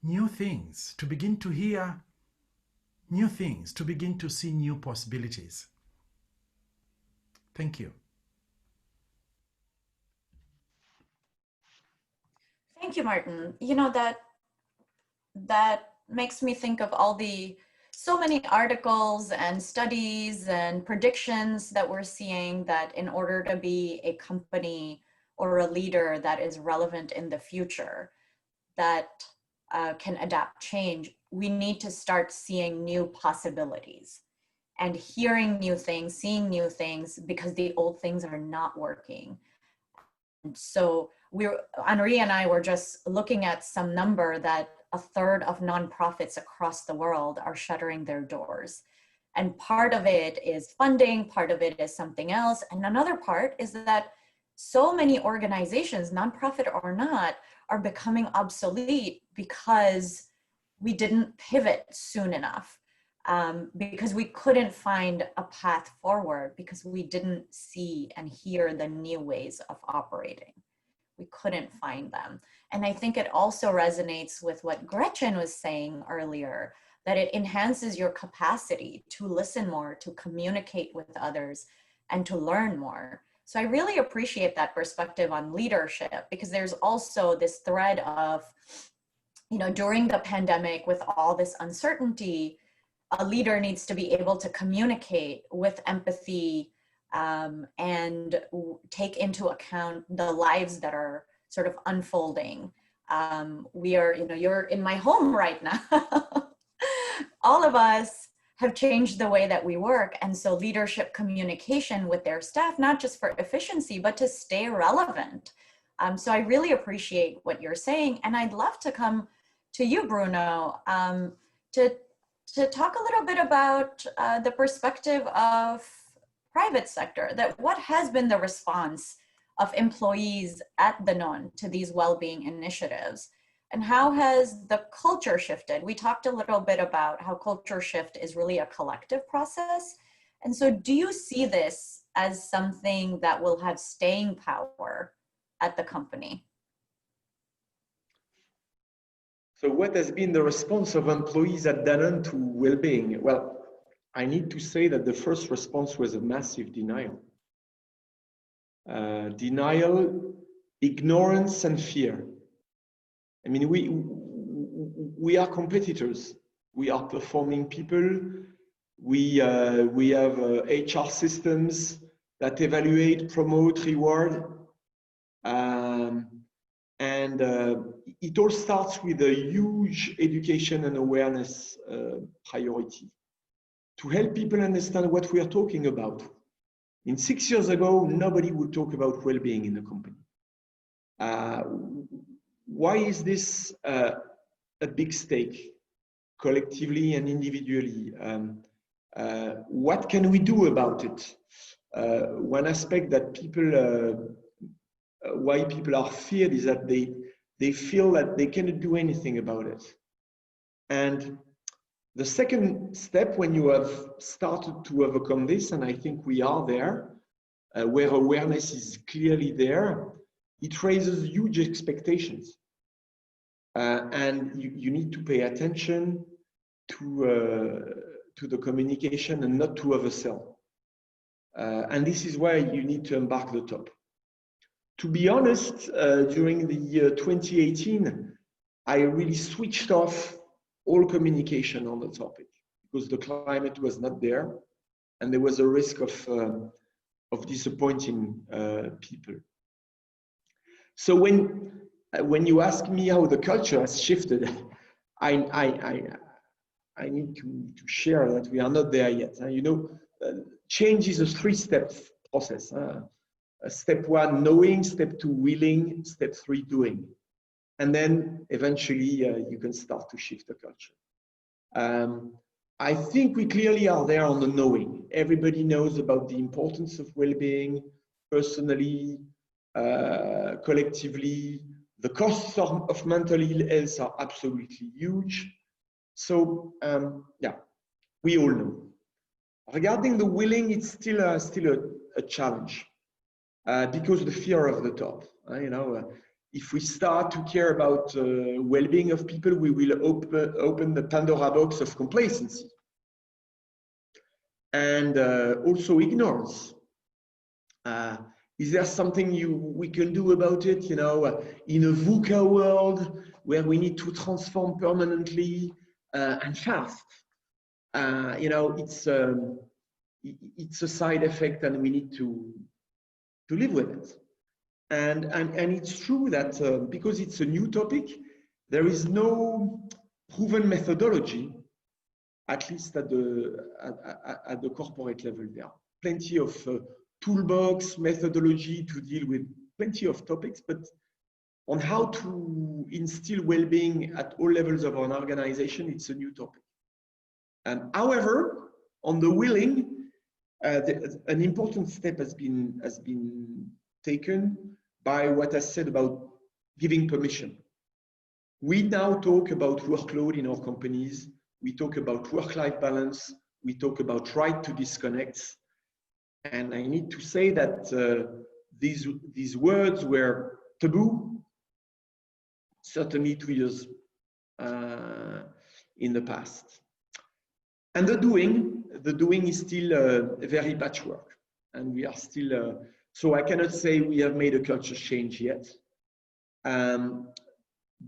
new things, to begin to hear new things, to begin to see new possibilities. Thank you.
Thank you, Martin. You know, that makes me think of all the so many articles and studies and predictions that we're seeing that in order to be a company or a leader that is relevant in the future, that can adapt change, we need to start seeing new possibilities and hearing new things, seeing new things, because the old things are not working. And so Anri and I were just looking at some number that 1/3 of nonprofits across the world are shuttering their doors. And part of it is funding, part of it is something else. And another part is that so many organizations, nonprofit or not, are becoming obsolete because we didn't pivot soon enough, because we couldn't find a path forward, because we didn't see and hear the new ways of operating. We couldn't find them. And I think it also resonates with what Gretchen was saying earlier, that it enhances your capacity to listen more, to communicate with others, and to learn more. So I really appreciate that perspective on leadership, because there's also this thread of, you know, during the pandemic with all this uncertainty, a leader needs to be able to communicate with empathy, and take into account the lives that are sort of unfolding. We are, you know, you're in my home right now. All of us have changed the way that we work. And so leadership communication with their staff, not just for efficiency, but to stay relevant. So I really appreciate what you're saying. And I'd love to come to you, Bruno, to talk a little bit about the perspective of private sector, that what has been the response of employees at the NON to these well-being initiatives, and how has the culture shifted? We talked a little bit about how culture shift is really a collective process. And so do you see this as something that will have staying power at the company?
So what has been the response of employees at Danone to well-being? Well, I need to say that the first response was a massive denial. Denial, ignorance, and fear. I mean, we are competitors. We are performing people. We have HR systems that evaluate, promote, reward. It all starts with a huge education and awareness priority to help people understand what we are talking about. 6 years ago, nobody would talk about well-being in the company. Why is this a big stake, collectively and individually? What can we do about it? One aspect that people, why people are feared is that they feel that they cannot do anything about it. And the second step, when you have started to overcome this, and I think we are there, where awareness is clearly there, it raises huge expectations. And you need to pay attention to the communication and not to oversell. And this is where you need to embark the top. To be honest, during the year 2018, I really switched off all communication on the topic because the climate was not there and there was a risk of disappointing people. So when you ask me how the culture has shifted, I need to share that we are not there yet. You know, change is a three-step process. Step one, knowing. Step two, willing. Step three, doing. And then eventually you can start to shift the culture. I think we clearly are there on the knowing. Everybody knows about the importance of well-being, personally, collectively. The costs of mental health are absolutely huge. So yeah, we all know. Regarding the willing, it's still a challenge because of the fear of the top. You know, if we start to care about well-being of people, we will open the Pandora box of complacency and also ignorance. Is there something we can do about it? You know, in a VUCA world where we need to transform permanently and fast. You know, it's a side effect, and we need to live with it. And it's true that because it's a new topic, there is no proven methodology, at least at the corporate level. There are plenty of toolbox methodology to deal with plenty of topics, but on how to instill well-being at all levels of an organization, it's a new topic. However, on the willing, an important step has been taken by what I said about giving permission. We now talk about workload in our companies. We talk about work-life balance. We talk about right to disconnect. And I need to say that these words were taboo, certainly 2 years in the past. And the doing is still very patchwork. And we are still, so I cannot say we have made a culture change yet.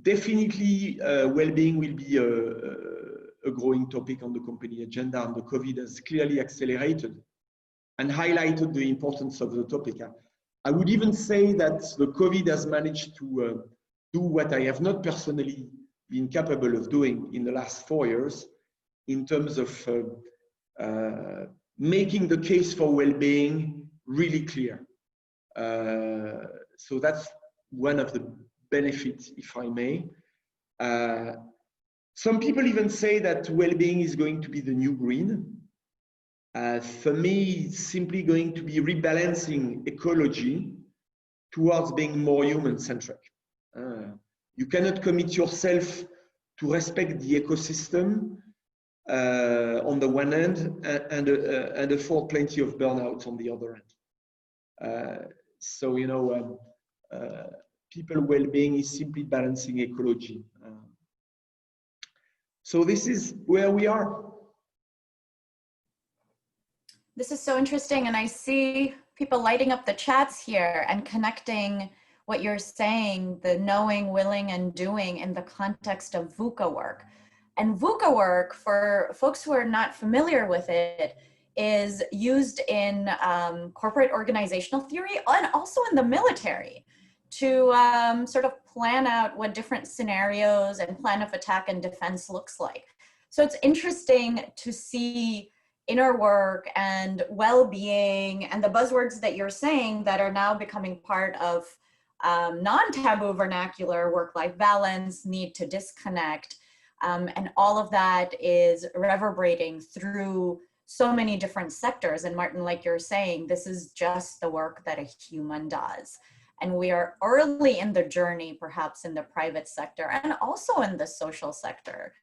Definitely, well-being will be a growing topic on the company agenda, and the COVID has clearly accelerated and highlighted the importance of the topic. I would even say that the COVID has managed to do what I have not personally been capable of doing in the last 4 years in terms of making the case for well-being really clear. So that's one of the benefits, if I may. Some people even say that well-being is going to be the new green. For me, it's simply going to be rebalancing ecology towards being more human-centric. You cannot commit yourself to respect the ecosystem on the one hand and afford plenty of burnouts on the other end. So, you know, people well-being is simply balancing ecology. So this is where we are.
This is so interesting, and I see people lighting up the chats here and connecting what you're saying, the knowing, willing, and doing in the context of VUCA work. And VUCA work, for folks who are not familiar with it, is used in corporate organizational theory and also in the military to sort of plan out what different scenarios and plan of attack and defense looks like. So it's interesting to see inner work and well-being and the buzzwords that you're saying that are now becoming part of non-taboo vernacular, work-life balance, need to disconnect, and all of that is reverberating through so many different sectors. And Martin, like you're saying, this is just the work that a human does. And we are early in the journey, perhaps in the private sector and also in the social sector.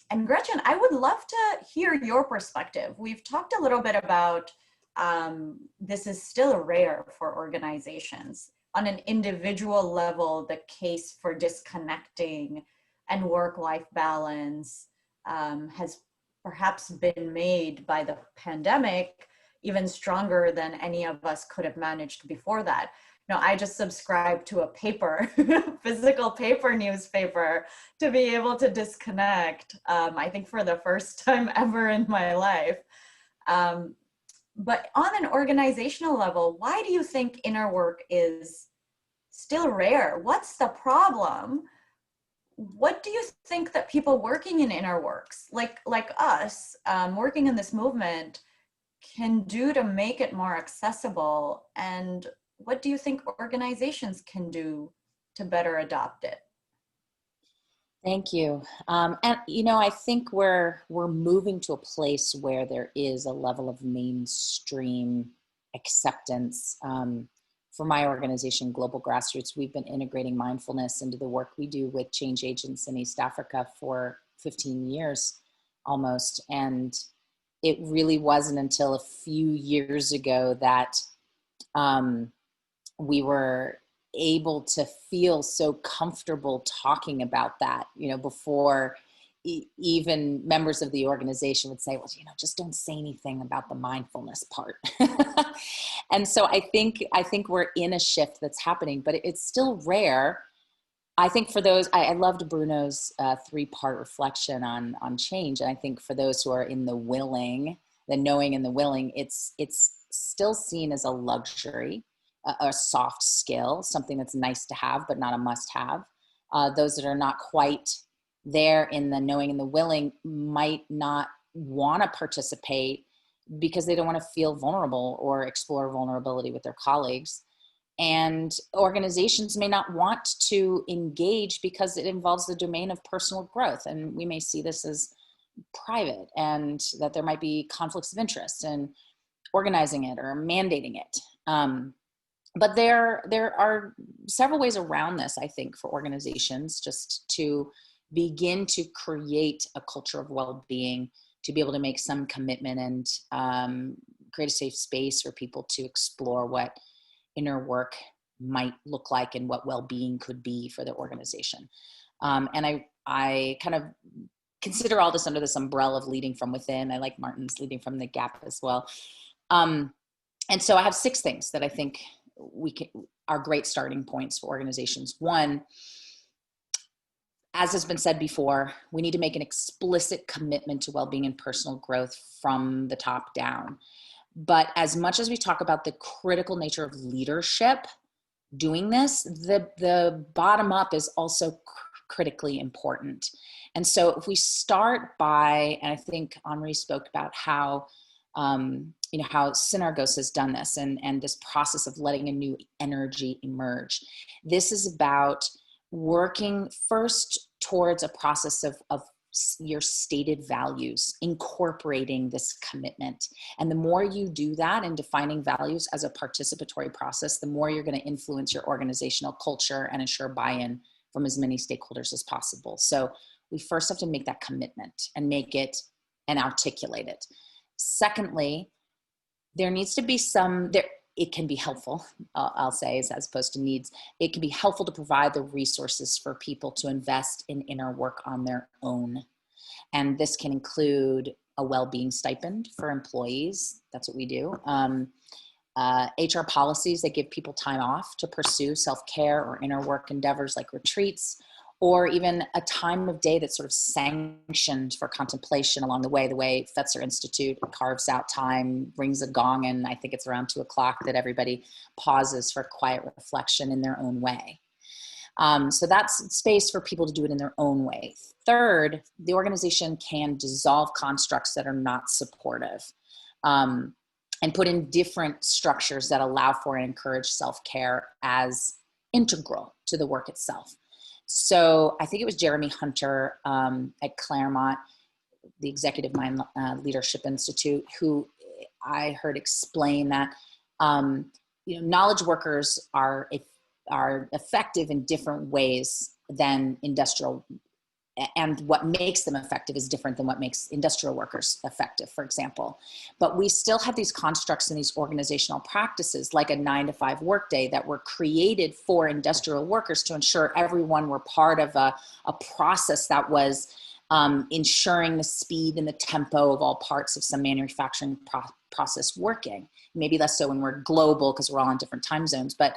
And Gretchen, I would love to hear your perspective. We've talked a little bit about this is still rare for organizations. On an individual level, the case for disconnecting and work-life balance has perhaps been made by the pandemic. even stronger than any of us could have managed before that. I just subscribe to a paper, physical paper newspaper, to be able to disconnect, I think for the first time ever in my life. But on an organizational level, why do you think inner work is still rare? What's the problem? What do you think that people working in inner works, like us, working in this movement, can do to make it more accessible? And what do you think organizations can do to better adopt it?
Thank you. And I think we're moving to a place where there is a level of mainstream acceptance. For my organization, Global Grassroots, we've been integrating mindfulness into the work we do with change agents in East Africa for 15 years almost. And it really wasn't until a few years ago that we were able to feel so comfortable talking about that, before even members of the organization would say, well, just don't say anything about the mindfulness part. And so I think we're in a shift that's happening, but it's still rare. I think for those, I loved Bruno's 3-part reflection on change. And I think for those who are in the willing, the knowing and the willing, it's still seen as a luxury, a soft skill, something that's nice to have, but not a must have. Those that are not quite there in the knowing and the willing might not want to participate because they don't want to feel vulnerable or explore vulnerability with their colleagues. And organizations may not want to engage because it involves the domain of personal growth. And we may see this as private, and that there might be conflicts of interest in organizing it or mandating it. But there are several ways around this, I think, for organizations just to begin to create a culture of well-being, to be able to make some commitment and create a safe space for people to explore what inner work might look like and what well-being could be for the organization. And I kind of consider all this under this umbrella of leading from within. I like Martin's leading from the gap as well. And so I have 6 things that I think are great starting points for organizations. 1, as has been said before, we need to make an explicit commitment to well-being and personal growth from the top down. But as much as we talk about the critical nature of leadership doing this, the bottom up is also critically important. And so if we start by, and I think Anri spoke about how Synergos has done this and this process of letting a new energy emerge. This is about working first towards a process of your stated values, incorporating this commitment. And the more you do that and defining values as a participatory process, the more you're going to influence your organizational culture and ensure buy-in from as many stakeholders as possible. So we first have to make that commitment and make it and articulate it. Secondly, there needs to be it can be helpful, I'll say, as opposed to needs. It can be helpful to provide the resources for people to invest in inner work on their own. And this can include a well-being stipend for employees. That's what we do. HR policies that give people time off to pursue self-care or inner work endeavors like retreats, or even a time of day that's sort of sanctioned for contemplation along the way Fetzer Institute carves out time, rings a gong, and I think it's around 2:00 that everybody pauses for quiet reflection in their own way. So that's space for people to do it in their own way. Third, the organization can dissolve constructs that are not supportive, and put in different structures that allow for and encourage self-care as integral to the work itself. So I think it was Jeremy Hunter at Claremont, the Executive Mind Leadership Institute, who I heard explain that knowledge workers are effective in different ways than industrial, and what makes them effective is different than what makes industrial workers effective, for example. But we still have these constructs and these organizational practices like a 9-to-5 workday that were created for industrial workers to ensure everyone were part of a process that was ensuring the speed and the tempo of all parts of some manufacturing process working. Maybe less so when we're global because we're all in different time zones, but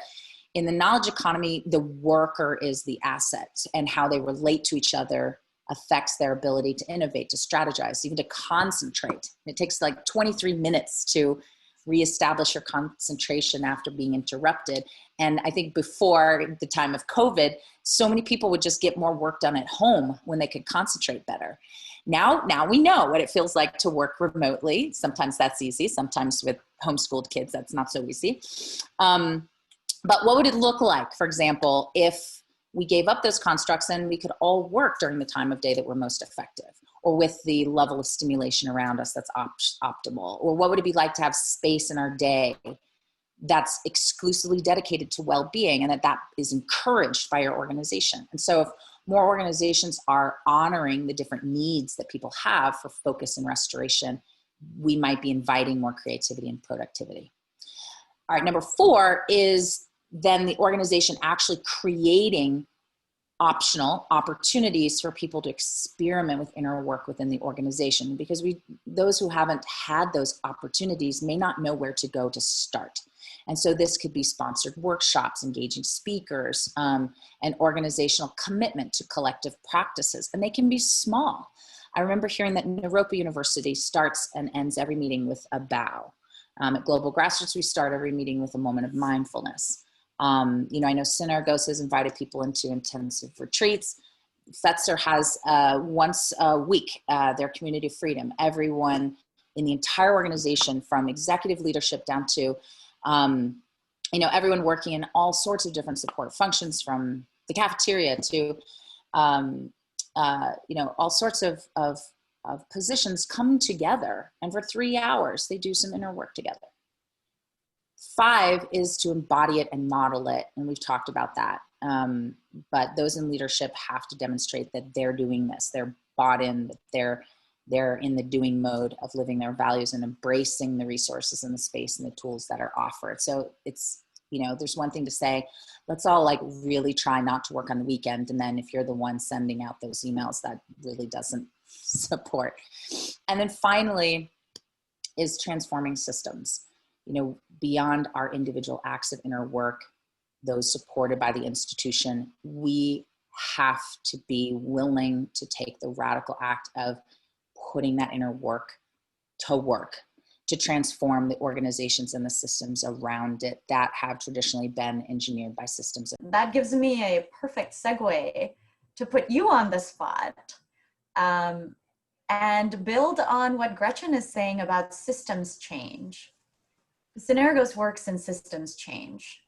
in the knowledge economy, the worker is the asset, and how they relate to each other affects their ability to innovate, to strategize, even to concentrate. It takes like 23 minutes to reestablish your concentration after being interrupted. And I think before the time of COVID, so many people would just get more work done at home when they could concentrate better. Now we know what it feels like to work remotely. Sometimes that's easy. Sometimes with homeschooled kids, that's not so easy. But what would it look like, for example, if we gave up those constructs and we could all work during the time of day that we're most effective, or with the level of stimulation around us that's optimal? Or what would it be like to have space in our day that's exclusively dedicated to well-being, and that is encouraged by your organization? And so if more organizations are honoring the different needs that people have for focus and restoration, we might be inviting more creativity and productivity. All right, number 4 is then the organization actually creating optional opportunities for people to experiment with inner work within the organization, because those who haven't had those opportunities may not know where to go to start. And so this could be sponsored workshops, engaging speakers, and organizational commitment to collective practices. And they can be small. I remember hearing that Naropa University starts and ends every meeting with a bow. At Global Grassroots, we start every meeting with a moment of mindfulness. I know Synergos has invited people into intensive retreats. Fetzer has once a week their community of freedom. Everyone in the entire organization, from executive leadership down to everyone working in all sorts of different support functions, from the cafeteria to all sorts of positions, come together, and for 3 hours they do some inner work together. 5 is to embody it and model it, and we've talked about that. But those in leadership have to demonstrate that they're doing this, they're bought in, that they're in the doing mode of living their values and embracing the resources and the space and the tools that are offered. So it's, there's one thing to say, let's all really try not to work on the weekend. And then if you're the one sending out those emails, that really doesn't support. And then finally is transforming systems. Beyond our individual acts of inner work, those supported by the institution, we have to be willing to take the radical act of putting that inner work to transform the organizations and the systems around it that have traditionally been engineered by systems.
That gives me a perfect segue to put you on the spot and build on what Gretchen is saying about systems change. Synergos works in systems change.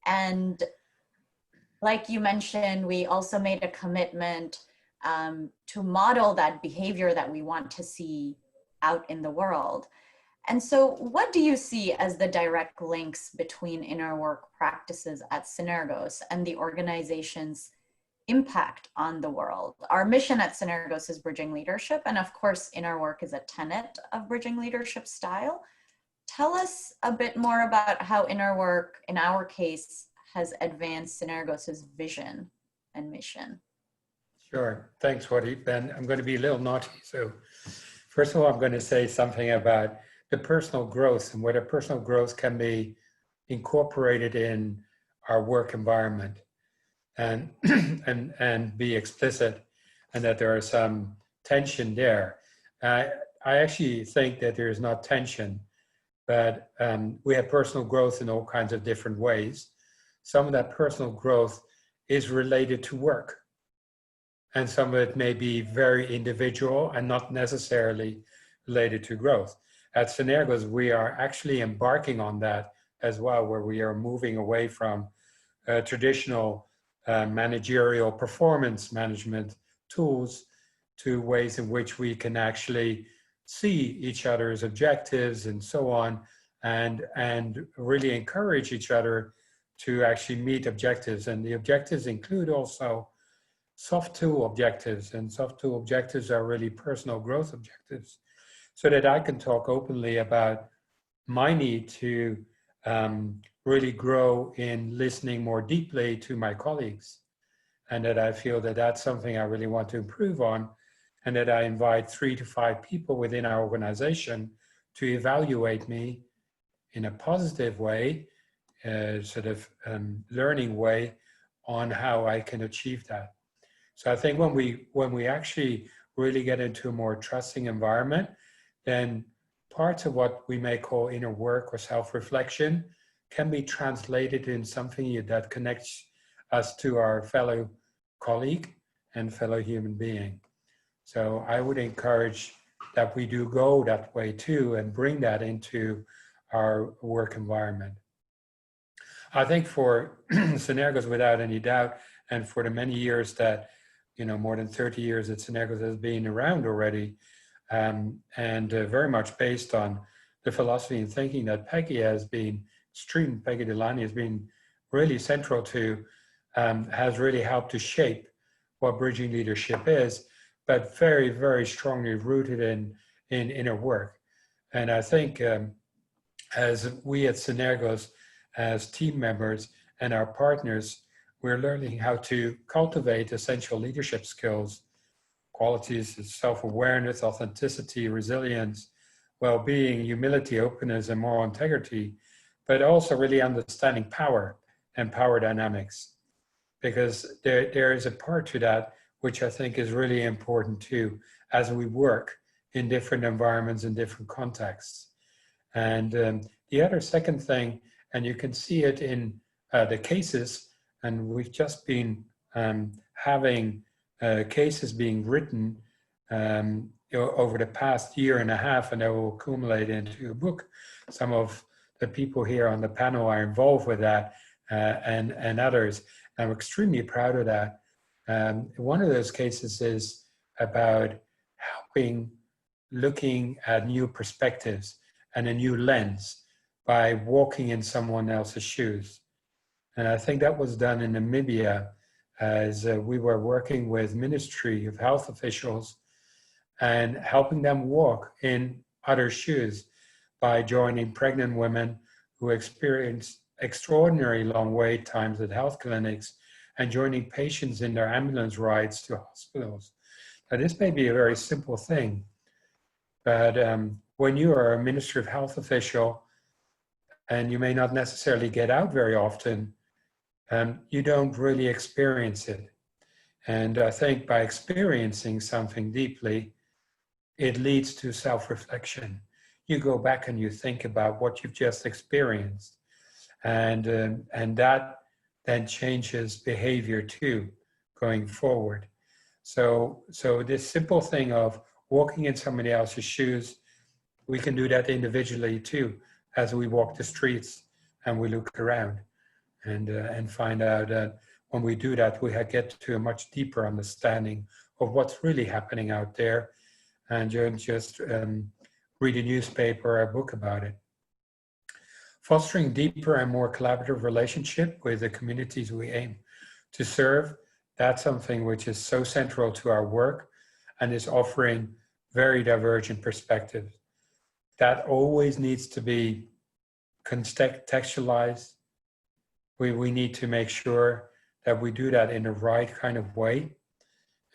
And like you mentioned, we also made a commitment to model that behavior that we want to see out in the world. And so what do you see as the direct links between inner work practices at Synergos and the organization's impact on the world? Our mission at Synergos is bridging leadership. And of course, inner work is a tenet of bridging leadership style. Tell us a bit more about how inner work, in our case, has advanced Synergos' vision and mission.
Sure. Thanks, Swati. Ben, I'm going to be a little naughty. So first of all, I'm going to say something about the personal growth and whether personal growth can be incorporated in our work environment and, and be explicit, and that there is some tension there. I actually think that there is not tension, but we have personal growth in all kinds of different ways. Some of that personal growth is related to work, and some of it may be very individual and not necessarily related to growth. At Synergos, we are actually embarking on that as well, where we are moving away from traditional managerial performance management tools to ways in which we can actually see each other's objectives and so on, and really encourage each other to actually meet objectives. And the objectives include also soft tool objectives, and soft tool objectives are really personal growth objectives, so that I can talk openly about my need to really grow in listening more deeply to my colleagues, and that I feel that that's something I really want to improve on, and that I invite 3 to 5 people within our organization to evaluate me in a positive way, learning way on how I can achieve that. So I think when we actually really get into a more trusting environment, then parts of what we may call inner work or self-reflection can be translated in something that connects us to our fellow colleague and fellow human being. So I would encourage that we do go that way too and bring that into our work environment. I think for Synergos, without any doubt, and for the many years that, more than 30 years that Synergos has been around already, and very much based on the philosophy and thinking that Peggy Delani has been really central to, has really helped to shape what bridging leadership is, but very, very strongly rooted in inner work. And I think as we at Synergos, as team members and our partners, we're learning how to cultivate essential leadership skills, qualities of self-awareness, authenticity, resilience, well-being, humility, openness, and moral integrity, but also really understanding power and power dynamics. Because there is a part to that which I think is really important too, as we work in different environments and different contexts. And the other second thing, and you can see it in the cases, and we've just been having cases being written over the past year and a half, and they will accumulate into a book. Some of the people here on the panel are involved with that, and others. I'm extremely proud of that. One of those cases is about looking at new perspectives and a new lens by walking in someone else's shoes. And I think that was done in Namibia as we were working with Ministry of Health officials and helping them walk in other shoes by joining pregnant women who experienced extraordinary long wait times at health clinics and joining patients in their ambulance rides to hospitals. Now, this may be a very simple thing, but when you are a Ministry of Health official and you may not necessarily get out very often, you don't really experience it. And I think by experiencing something deeply, it leads to self-reflection. You go back and you think about what you've just experienced, and that then changes behavior too, going forward. So this simple thing of walking in somebody else's shoes, we can do that individually too, as we walk the streets and we look around and find out that when we do that, we get to a much deeper understanding of what's really happening out there, and just read a newspaper or a book about it. Fostering deeper and more collaborative relationship with the communities we aim to serve, that's something which is so central to our work and is offering very divergent perspectives. That always needs to be contextualized. We need to make sure that we do that in the right kind of way.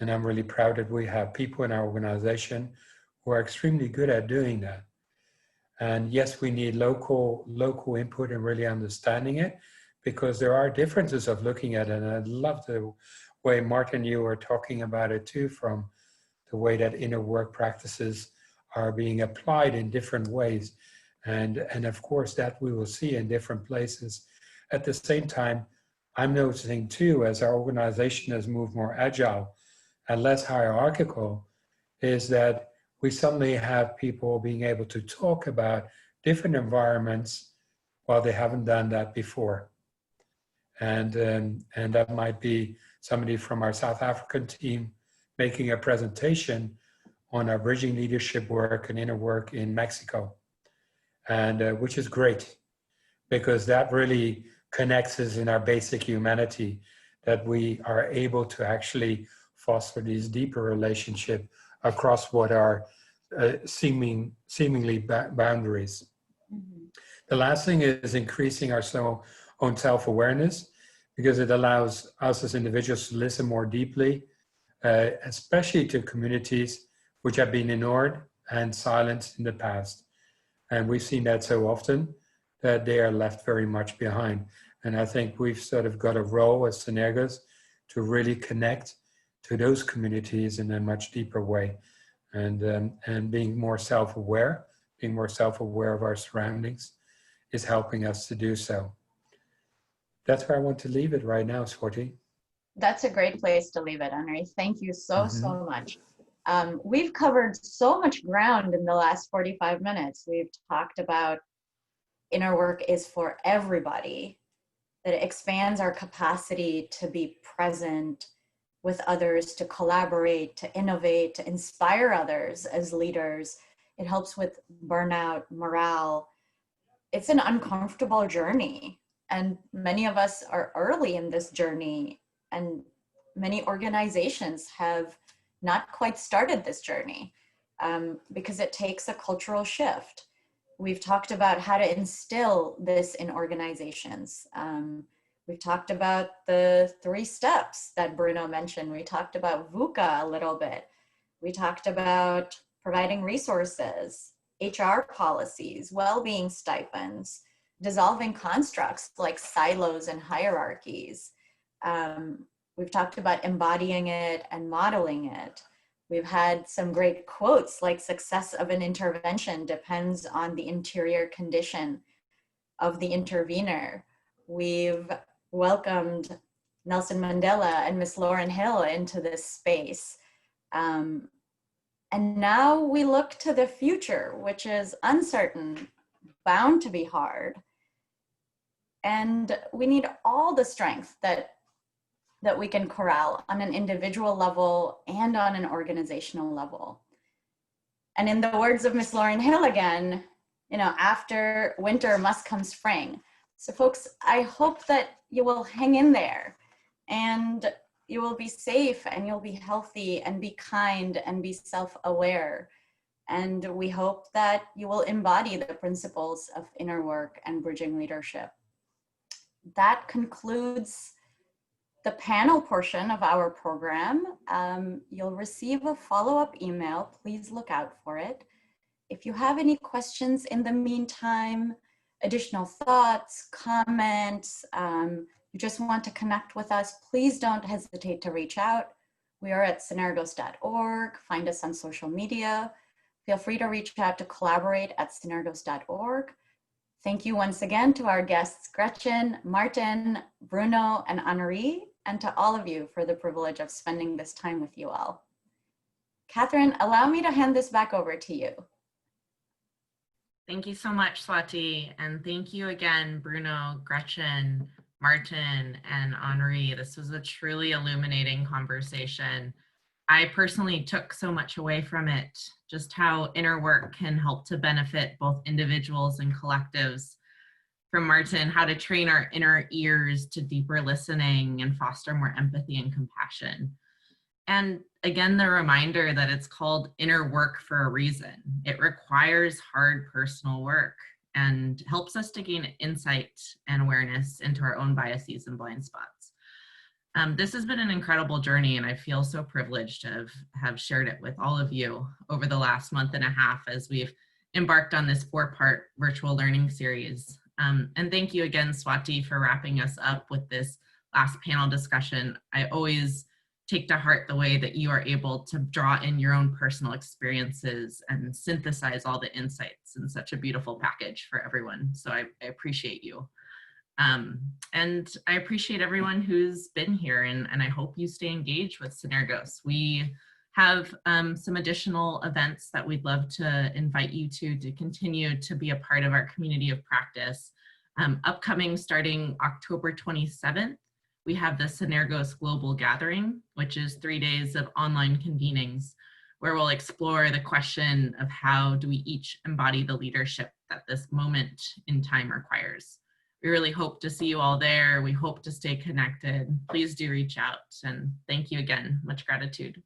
And I'm really proud that we have people in our organization who are extremely good at doing that. And yes, we need local input and really understanding it, because there are differences of looking at it. And I love the way, Martin, you were talking about it too, from the way that inner work practices are being applied in different ways. And of course, that we will see in different places. At the same time, I'm noticing too, as our organization has moved more agile and less hierarchical, is that we suddenly have people being able to talk about different environments while they haven't done that before. And that might be somebody from our South African team making a presentation on our bridging leadership work and inner work in Mexico, and which is great, because that really connects us in our basic humanity, that we are able to actually foster these deeper relationships across what are seemingly boundaries. Mm-hmm. The last thing is increasing our own self-awareness, because it allows us as individuals to listen more deeply, especially to communities which have been ignored and silenced in the past. And we've seen that so often that they are left very much behind. And I think we've sort of got a role as Synergos to really connect to those communities in a much deeper way, and being more self-aware of our surroundings is helping us to do so. That's where I want to leave it right now, Swati.
That's a great place to leave it, Anri. Thank you so much. We've covered so much ground in the last 45 minutes. We've talked about inner work is for everybody, that it expands our capacity to be present with others, to collaborate, to innovate, to inspire others as leaders. It helps with burnout, morale. It's an uncomfortable journey. And many of us are early in this journey, and many organizations have not quite started this journey because it takes a cultural shift. We've talked about how to instill this in organizations. We've talked about the 3 steps that Bruno mentioned. We talked about VUCA a little bit. We talked about providing resources, HR policies, well-being stipends, dissolving constructs like silos and hierarchies. We've talked about embodying it and modeling it. We've had some great quotes like success of an intervention depends on the interior condition of the intervener. We've welcomed Nelson Mandela and Miss Lauryn Hill into this space. And now we look to the future, which is uncertain, bound to be hard. And we need all the strength that we can corral on an individual level and on an organizational level. And in the words of Miss Lauryn Hill again, after winter must come spring. So folks, I hope that you will hang in there and you will be safe and you'll be healthy and be kind and be self-aware. And we hope that you will embody the principles of inner work and bridging leadership. That concludes the panel portion of our program. You'll receive a follow-up email. Please look out for it. If you have any questions in the meantime, additional thoughts, comments, you just want to connect with us, please don't hesitate to reach out. We are at synergos.org. Find us on social media. Feel free to reach out to collaborate@synergos.org. Thank you once again to our guests, Gretchen, Martin, Bruno, and Anri, and to all of you for the privilege of spending this time with you all. Catherine, allow me to hand this back over to you.
Thank you so much, Swati. And thank you again, Bruno, Gretchen, Martin, and Anri. This was a truly illuminating conversation. I personally took so much away from it, just how inner work can help to benefit both individuals and collectives. From Martin, how to train our inner ears to deeper listening and foster more empathy and compassion. And again, the reminder that it's called inner work for a reason. It requires hard personal work and helps us to gain insight and awareness into our own biases and blind spots. This has been an incredible journey, and I feel so privileged to have shared it with all of you over the last month and a half as we've embarked on this 4-part virtual learning series. And thank you again, Swati, for wrapping us up with this last panel discussion. I always take to heart the way that you are able to draw in your own personal experiences and synthesize all the insights in such a beautiful package for everyone. So I appreciate you. And I appreciate everyone who's been here, and I hope you stay engaged with Synergos. We have some additional events that we'd love to invite you to continue to be a part of our community of practice. Upcoming starting October 27th, we have the Synergos Global Gathering, which is 3 days of online convenings, where we'll explore the question of how do we each embody the leadership that this moment in time requires. We really hope to see you all there. We hope to stay connected. Please do reach out, and thank you again. Much gratitude.